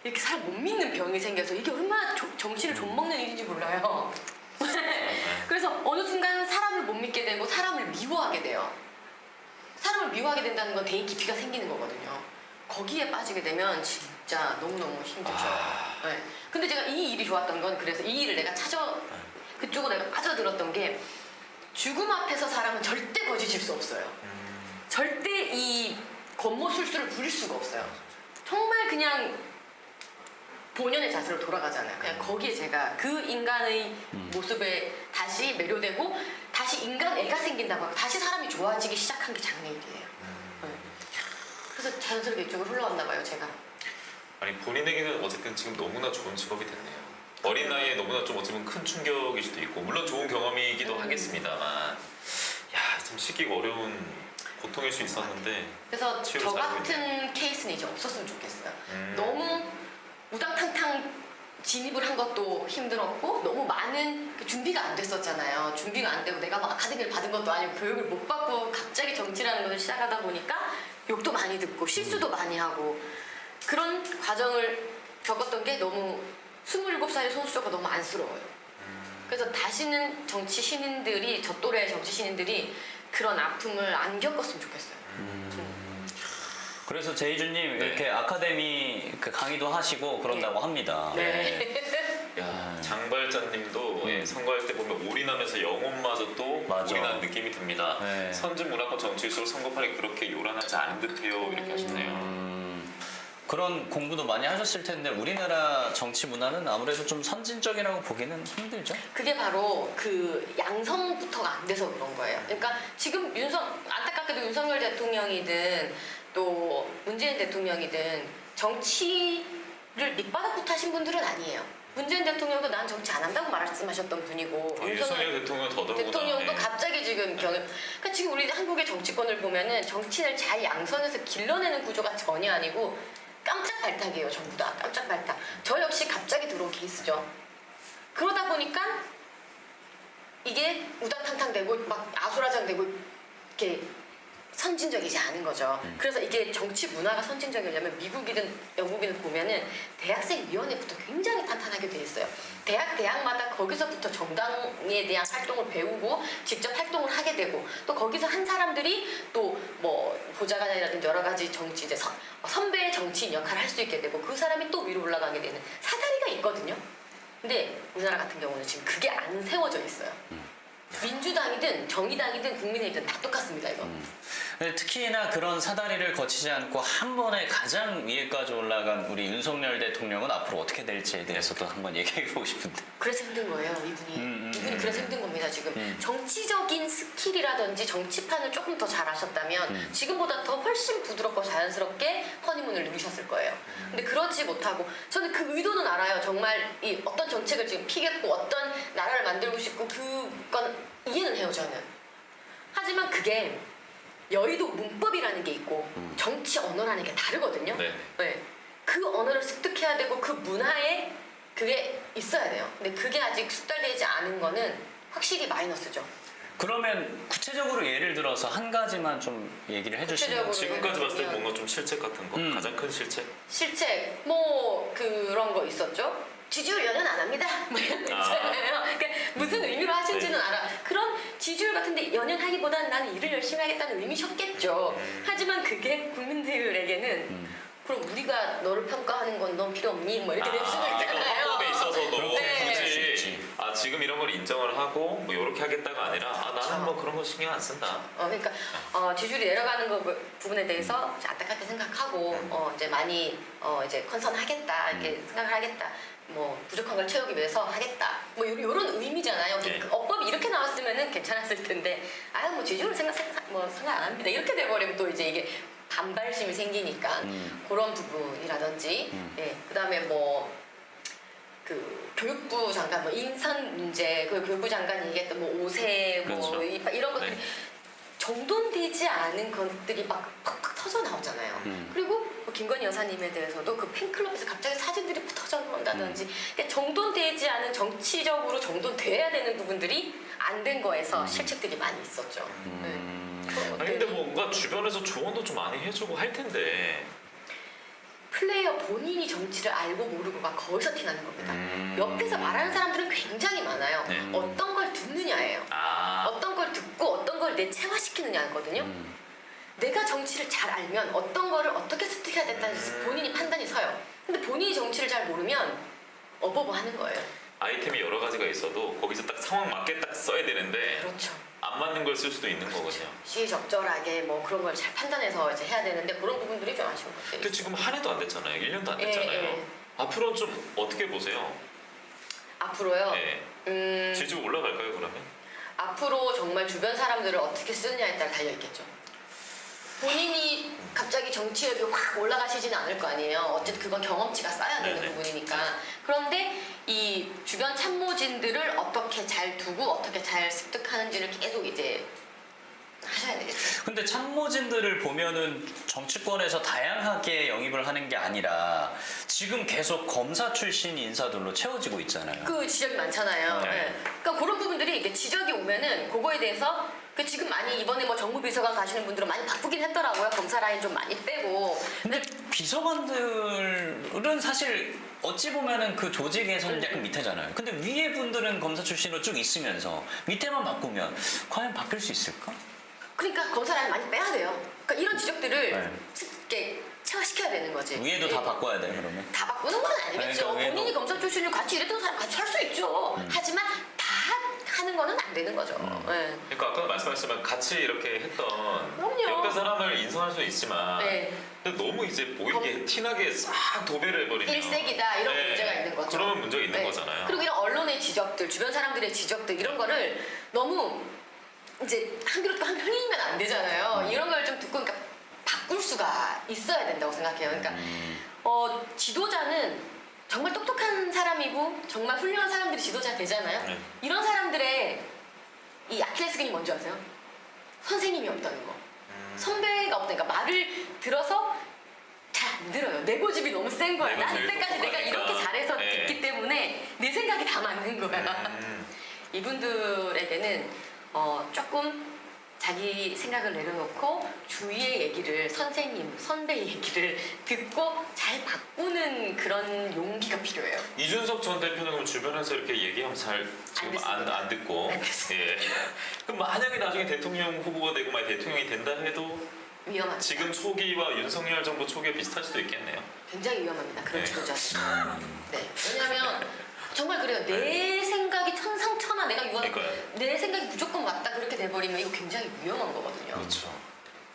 이렇게 사람 못 믿는 병이 생겨서 이게 얼마나 정치를 좀먹는 일인지 몰라요. 그래서 어느 순간 사람을 못 믿게 되고 사람을 미워하게 돼요. 사람을 미워하게 된다는 건 대인 기피가 생기는 거거든요. 거기에 빠지게 되면 진짜 너무너무 힘들죠. 네. 근데 제가 이 일이 좋았던 건 그래서 이 일을 내가 그쪽으로 내가 빠져들었던 게 죽음 앞에서 사람은 절대 거짓일 수 없어요. 절대 이 겉모술수를 부릴 수가 없어요. 정말 그냥 본연의 자세로 돌아가잖아요. 그냥 거기에 제가 그 인간의 모습에 다시 매료되고 다시 인간 애가 생긴다고 하고 다시 사람이 좋아지기 시작한 게 장래일이에요. 네. 그래서 자연스럽게 이쪽으로 흘러왔나 봐요, 제가. 아니 본인에게는 어쨌든 지금 너무나 좋은 직업이 됐네요. 어린 나이에 너무나 좀 어쩌면 큰 충격일 수도 있고 물론 좋은 경험이기도 하겠습니다만 참 시기가 어려운 고통일 수 있었는데 그래서 치유를 저 잘하고 같은 케이스는 이제 없었으면 좋겠어요. 음. 너무 우당탕탕 진입을 한 것도 힘들었고 너무 많은 준비가 안 됐었잖아요. 준비가 안 되고 내가 막 아카데미를 받은 것도 아니고 교육을 못 받고 갑자기 정치라는 것을 시작하다 보니까 욕도 많이 듣고 실수도 많이 하고 그런 과정을 겪었던 게 너무 27살의 손수저가 너무 안쓰러워요. 그래서 다시는 정치 신인들이 저 또래의 정치 신인들이 그런 아픔을 안 겪었으면 좋겠어요. 그래서 제이주님 네. 이렇게 아카데미 그 강의도 하시고 그런다고 합니다. 네. 야, 장발자님도 음. 선거할 때 보면 올인하면서 영혼마저 또 맞아. 올인하는 느낌이 듭니다. 네. 선진 문화권 정치일수록 선거판이 그렇게 요란하지 않은 듯해요. 이렇게 하시네요. 그런 공부도 많이 하셨을 텐데 우리나라 정치 문화는 아무래도 좀 선진적이라고 보기는 힘들죠. 그게 바로 그 양성부터가 안 돼서 그런 거예요. 그러니까 지금 안타깝게도 윤석열 대통령이든 또 문재인 대통령이든 정치를 밑바닥부터 하신 분들은 아니에요. 문재인 대통령도 난 정치 안 한다고 말씀하셨던 분이고 윤석열 대통령 더더구나. 대통령도 네. 갑자기 지금 그러니까 지금 우리 한국의 정치권을 보면은 정치를 잘 양선해서 길러내는 구조가 전혀 아니고 깜짝 발탁이에요. 전부 다 깜짝 발탁. 저 역시 갑자기 들어온 케이스죠. 그러다 보니까 이게 우당탕탕 되고 막 아수라장 되고 이렇게 선진적이지 않은 거죠. 그래서 이게 정치 문화가 선진적이려면 미국이든 영국이든 보면은 대학생위원회부터 굉장히 탄탄하게 돼 있어요. 대학마다 거기서부터 정당에 대한 활동을 배우고 직접 활동을 하게 되고 또 거기서 한 사람들이 또 뭐 보좌관이라든지 여러 가지 정치 이제 선배 정치인 역할을 할 수 있게 되고 그 사람이 또 위로 올라가게 되는 사다리가 있거든요. 근데 우리나라 같은 경우는 지금 그게 안 세워져 있어요. 민주당이든 정의당이든 국민의힘이든 다 똑같습니다 이거. 근데 특히나 그런 사다리를 거치지 않고 한 번에 가장 위에까지 올라간 우리 윤석열 대통령은 앞으로 어떻게 될지에 대해서도 한번 얘기해보고 싶은데. 그래서 힘든 거예요 이분이. 이분이 그래서 힘든 겁니다 지금. 정치적인 스킬이라든지 정치판을 조금 더 잘 아셨다면 지금보다 더 훨씬 부드럽고 자연스럽게 허니문을 누리셨을 거예요. 근데 그러지 못하고 저는 그 의도는 알아요. 정말 이 어떤 정책을 지금 피겠고 어떤 나라를 만들고 싶고 그건 이해는 해요 저는. 하지만 그게 여의도 문법이라는 게 있고 정치 언어라는 게 다르거든요. 네. 네. 그 언어를 습득해야 되고 그 문화에 그게 있어야 돼요. 근데 그게 아직 숙달되지 않은 거는 확실히 마이너스죠. 그러면 구체적으로 예를 들어서 한 가지만 좀 얘기를 해주시면. 구체적으로. 지금까지 봤을 때 그러면- 뭔가 좀 실책 같은 거 가장 큰 실책? 실책 뭐 그런 거 있었죠. 지지율 연연 안 합니다. 뭐 이런 거 있잖아요. 그러니까 무슨 의미로 하신지는 알아. 그런 지지율 같은데 연연하기보다는 나는 일을 열심히 하겠다는 의미셨겠죠. 하지만 그게 국민들에게는 그럼 우리가 너를 평가하는 건 넌 필요 없니? 뭐 이렇게 될 수도 있잖아요. 합법에 있어서 있어서도 그렇게 네. 할수 굳이 있지. 지금 이런 걸 인정을 하고 뭐 이렇게 하겠다가 아니라 나는 그렇죠. 뭐 그런 거 신경 안 쓴다. 그러니까 지지율이 내려가는 부분에 대해서 이제 안타깝게 생각하고 이제 많이 이제 컨선하겠다 이렇게 생각을 하겠다. 뭐 부족한 걸 채우기 위해서 하겠다. 뭐 이런 의미잖아요. 네. 그 어법이 이렇게 나왔으면은 괜찮았을 텐데 뭐 지지율 생각 안 합니다. 이렇게 돼버리면 또 이제 이게 반발심이 생기니까 그런 부분이라든지 예 그다음에 뭐 그 교육부 장관 뭐 인선 문제 그 교육부 장관이 얘기했던 뭐 5세 뭐 그렇죠. 이런 것들이 네. 정돈되지 않은 것들이 막 팍팍 터져 나오잖아요. 그리고 뭐 김건희 여사님에 대해서도 그 팬클럽에서 갑자기 사진들이 터져 나온다든지 그러니까 정돈되지 않은 정치적으로 정돈돼야 되는 부분들이 안 된 거에서 실책들이 많이 있었죠. 네. 그런 아니 근데 것들이 뭔가 주변에서 조언도 좀 많이 해주고 할 텐데. 플레이어 본인이 정치를 알고 모르고가 거기서 티나는 겁니다. 옆에서 말하는 사람들은 굉장히 많아요. 네. 어떤 걸 듣느냐예요. 어떤 걸 듣고 어떤 걸 내체화시키느냐거든요. 내가 정치를 잘 알면 어떤 거를 어떻게 습득해야 된다는 본인이 판단이 서요. 근데 본인이 정치를 잘 모르면 어버버 하는 거예요. 아이템이 여러 가지가 있어도 거기서 딱 상황 맞게 딱 써야 되는데 그렇죠. 안 맞는 걸 쓸 수도 있는 거거든요. 시적절하게 뭐 그런 걸 잘 판단해서 이제 해야 되는데 그런 부분들이 좀 아쉬운 것들이 근데 지금 한 해도 안 됐잖아요. 1년도 안 예, 됐잖아요. 예. 앞으로 좀 어떻게 보세요? 앞으로요. 네. 지지율 올라갈까요 그러면? 앞으로 정말 주변 사람들을 어떻게 쓰느냐에 따라 달려있겠죠. 본인이 갑자기 정치력이 확 올라가시지는 않을 거 아니에요. 어쨌든 그건 경험치가 쌓여야 되는 네네. 부분이니까. 그런데 이 주변 참모진들을 어떻게 잘 두고 어떻게 잘 습득하는지를 계속 이제 하셔야 되겠죠. 근데 참모진들을 보면은 정치권에서 다양하게 영입을 하는 게 아니라 지금 계속 검사 출신 인사들로 채워지고 있잖아요. 그 지적이 많잖아요. 네. 네. 그러니까 그런 부분들이 이게 지적이 오면은 그거에 대해서 그 지금 많이 이번에 뭐 정무비서관 가시는 분들은 많이 바쁘긴 했더라고요. 검사 라인 좀 많이 빼고. 근데 비서관들은 사실 어찌 보면은 그 조직에서는 약간 밑에잖아요. 근데 위에 분들은 검사 출신으로 쭉 있으면서 밑에만 바꾸면 과연 바뀔 수 있을까? 그러니까 검사 라인 많이 빼야 돼요. 그러니까 이런 지적들을 네. 이렇게 체화시켜야 되는 거지. 위에도 예. 다 바꿔야 돼 그러면. 다 바꾸는 건 아니겠죠. 그러니까 본인이 위에도- 검사 출신을 같이 일했던 사람 같이 할 수 있죠. 하지만 다 하는 거는 안 되는 거죠. 예. 그러니까 아까 말씀하셨지만 같이 이렇게 했던 그럼요. 옆에 사람을 인정할 수는 있지만 네. 근데 너무 이제 보이게 티나게 싹 도배를 해버리면 일색이다 이런 문제가 있는 거죠. 그러면 문제가 있는 네. 거잖아요. 그리고 이런 언론의 지적들, 주변 사람들의 지적들 이런 거를 너무 이제 한 그릇 한 흘리면 안 되잖아요. 이런 걸 좀 듣고 그러니까 바꿀 수가 있어야 된다고 생각해요. 그러니까 지도자는 정말 똑똑한 사람이고 정말 훌륭한 사람들이 지도자 되잖아요. 네. 이런 사람들의 이 아킬레스건이 뭔지 아세요? 선생님이 없다는 거. 선배가 없다니까 말을 들어서 잘 안 들어요. 내 고집이 너무 센 거야. 내 난 고집이 이때까지 내가 똑똑하니까. 이렇게 잘해서 네. 됐기 때문에 내 생각이 다 맞는 거야. 이분들에게는 조금 자기 생각을 내려놓고 주위의 얘기를 선생님, 선배 얘기를 듣고 잘 바꾸는 그런 용기가 필요해요. 이준석 전 대표는 그럼 주변에서 이렇게 얘기하면 잘 지금 듣습니다. 안 듣고 안 듣습니다. 예. 그럼 만약에 나중에 대통령 후보가 되고 만약 대통령이 된다 해도 위험합니다. 지금 초기와 윤석열 정부 초기와 비슷할 수도 있겠네요. 굉장히 위험합니다. 그런 네. 지도자. 네. 왜냐하면 정말 그래요. 내 생각이 천상천하 내가 그러니까요. 내 생각이 무조건 맞다 그렇게 돼버리면 이거 굉장히 위험한 거거든요. 그렇죠.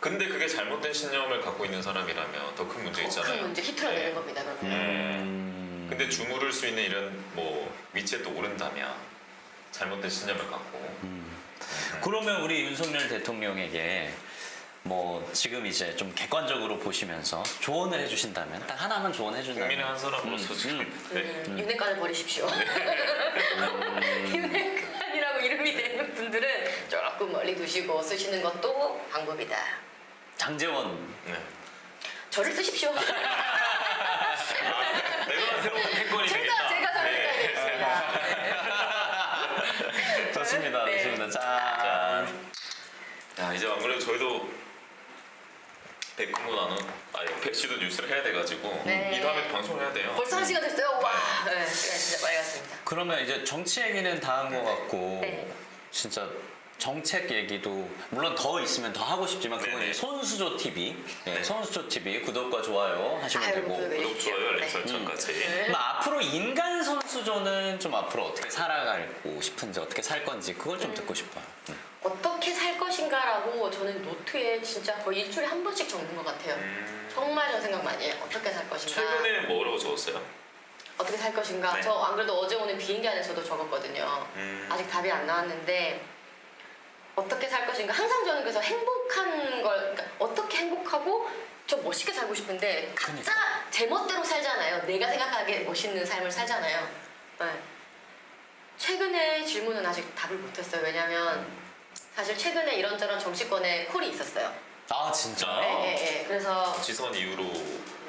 근데 그게 잘못된 신념을 갖고 있는 사람이라면 더 큰 문제 있잖아요. 큰 문제 히트러내는 네. 겁니다. 그러면. 근데 주무를 수 있는 이런 뭐 위치에 또 오른다면 잘못된 신념을 갖고 그러면 우리 윤석열 대통령에게 뭐 지금 이제 좀 객관적으로 보시면서 조언을 해주신다면 딱 하나만 조언해준다면 국민의 한 사람으로서 지금 네. 윤핵관을 버리십시오. 윤핵관이라고 이름이 되는 분들은 조금 멀리 두시고 쓰시는 것도 방법이다. 장제원 네. 저를 쓰십시오. 내가 새로운 행권이 되겠다. 제가 설명해 네. 드리겠습니다. 좋습니다. 네. 좋습니다. 짠. 야 이제 아무래도 저희도 백근무 나는 패시도 뉴스를 해야 돼가지고 네. 이 다음에 방송을 해야 돼요. 벌써 한 시간 됐어요? 와, 네, 시간 진짜 빨리 갔습니다. 그러면 이제 정치 얘기는 다 한 것 같고 네. 진짜 정책 얘기도 물론 더 있으면 더 하고 싶지만 그건 네네. 이제 손수조 TV, 네. 손수조 TV 구독과 좋아요 하시면 아유, 되고. 네. 구독, 좋아요, 알림 네. 설정까지. 그럼 앞으로 인간 선수조는 좀 앞으로 어떻게 살아가고 싶은지 어떻게 살 건지 그걸 좀 듣고 싶어요. 어떻게 살 것인가라고 저는 노트에 진짜 거의 일주일에 한 번씩 적는 것 같아요. 정말 저 생각 많이 해요. 어떻게 살 것인가. 최근에 뭐라고 적었어요? 어떻게 살 것인가. 네. 저 안 그래도 어제 오늘 비행기 안에서도 적었거든요. 아직 답이 안 나왔는데 어떻게 살 것인가. 항상 저는 그래서 행복한 걸 그러니까 어떻게 행복하고 좀 멋있게 살고 싶은데 각자 제 멋대로 살잖아요. 내가 생각하기에 멋있는 삶을 살잖아요. 네. 최근에 질문은 아직 답을 못했어요. 왜냐면 사실 최근에 이런저런 정치권에 콜이 있었어요. 아 진짜요? 네. 그래서 지선 이후로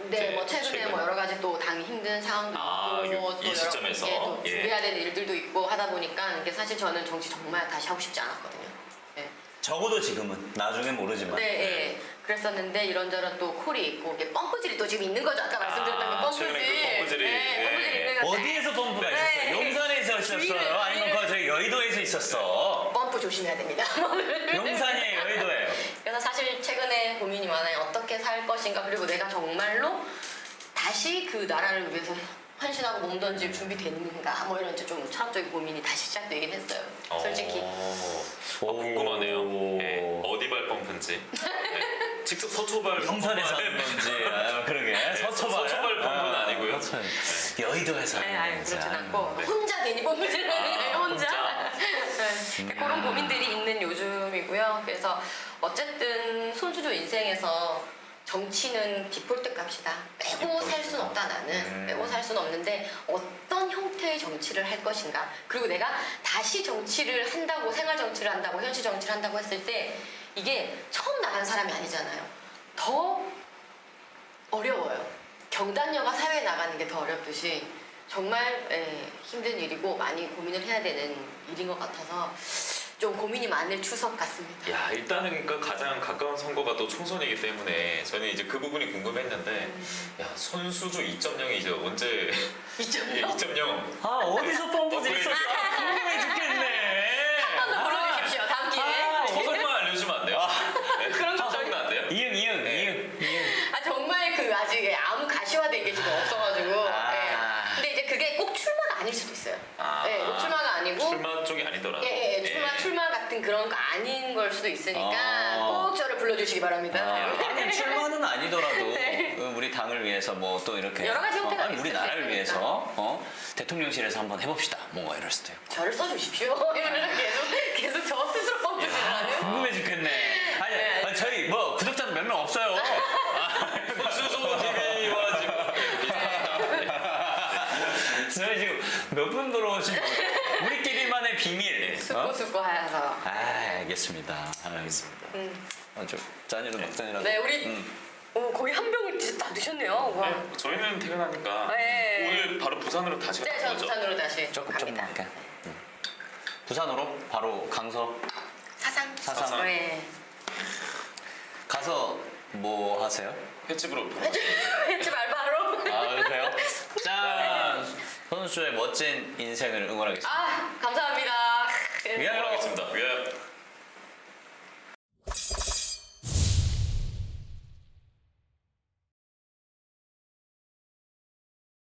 네, 이제 뭐 최근에 뭐 여러 가지 또 당이 힘든 상황도 아, 있고 이 또 여러 시점에서? 게 또 예. 준비해야 되는 일들도 있고 하다 보니까 이게 사실 저는 정치 정말 다시 하고 싶지 않았거든요. 네, 적어도 지금은 나중엔 모르지만. 네, 예. 그랬었는데 이런저런 또 콜이 있고 이게 펌프질이 또 지금 있는 거죠. 아까 말씀드렸던 게 펌프질. 최근에 그 펌프질이, 네, 펌프질이 있는 건데 어디에서 펌프가 네. 있었어요? 용산에서 있었어요? 아니면 그 저희 여의도에서 있었어? 펌프 조심해야 됩니다. 용산이에요, 여의도예요? 그래서 사실 최근에 고민이 많아요. 어떻게 살 것인가 그리고 내가 정말로 다시 그 나라를 위해서 헌신하고 몸 던질 준비됐는가 뭐 이런 좀 철학적인 고민이 다시 시작되긴 했어요. 솔직히. 궁금하네요. 네, 어디 발 펌프인지. 네. 직접 서초발 용산에서 펌프는 하는 건지. 아, 그러게. 서초발. 서초발 펌프는 아니고요. 여의도에서 네, 하는 아니 건지. 그렇진 않고 네. 혼자 괜히 펌프질을 하는 혼자. 네, 그런 아. 고민들이 있는 요즘이고요. 그래서 어쨌든 손주조 인생에서 정치는 디폴트 값이다. 빼고 살 수는 없다 나는. 빼고 살 수는 없는데 어떤 형태의 정치를 할 것인가. 그리고 내가 다시 정치를 한다고 생활 정치를 한다고 현실 정치를 한다고 했을 때 이게 처음 나간 사람이 아니잖아요. 더 어려워요. 경단녀가 사회에 나가는 게 더 어렵듯이 정말 힘든 일이고 많이 고민을 해야 되는 일인 것 같아서 좀 고민이 많을 추석 같습니다. 야, 일단은 그러니까 가장 가까운 선거가 또 총선이기 때문에 저는 이제 그 부분이 궁금했는데 야, 손수조 2.0이 이제 언제 2.0? 2.0 아, 어디서 펌프질 업그레이드. 있었어? 궁금해 죽겠네. 한번 불러주십시오. 다음 기회에. 저설만 알려주면 안 돼요? 네? 그런 거 저설만 안 돼요? 이응. 아 정말 그 아직 아무 가시화된 게 지금 없어가지고. 아. 근데 이제 그게 꼭 출마가 아닐 수도 있어요. 꼭 출마가 아니고. 출마 쪽이 아니더라도 출마 같은 그런 거 아닌 걸 수도 있으니까 아. 꼭 저를 불러주시기 바랍니다. 아니, 출마는 아니더라도 네. 우리 당을 위해서 뭐 또 이렇게 여러 가지 형태가 아니, 우리 있을 수 나라를 있으니까. 위해서 대통령실에서 한번 해봅시다. 뭔가 이럴 수도 있고. 저를 써주십시오. 이러면 계속 저 스스로 펌프질을 하는. 궁금해 죽겠네. 아니, 네. 아니, 저희 뭐 구독자도 몇 명 없어요. 손수조 TV와 지금 저희 지금 몇 분 들어오신 거예요? 우리끼리만의 비밀. 수고 하여서. 아, 알겠습니다. 알겠습니다. 좀 짠이로 막잔이라도. 네, 우리 거의 한 병을 진짜 다 드셨네요. 와. 네, 저희는 퇴근하니까 네. 오늘 바로 부산으로 다시 네, 가는 저 거죠? 부산으로 다시 조금 갑니다. 약간. 부산으로 바로 강서 사상. 사상. 네. 가서 뭐 하세요? 횟집으로 횟집 알바로. 아, 그래요? 짠! 선수의 멋진 인생을 응원하겠습니다. 아, 감사합니다. 위하여! 하겠습니다. 위하여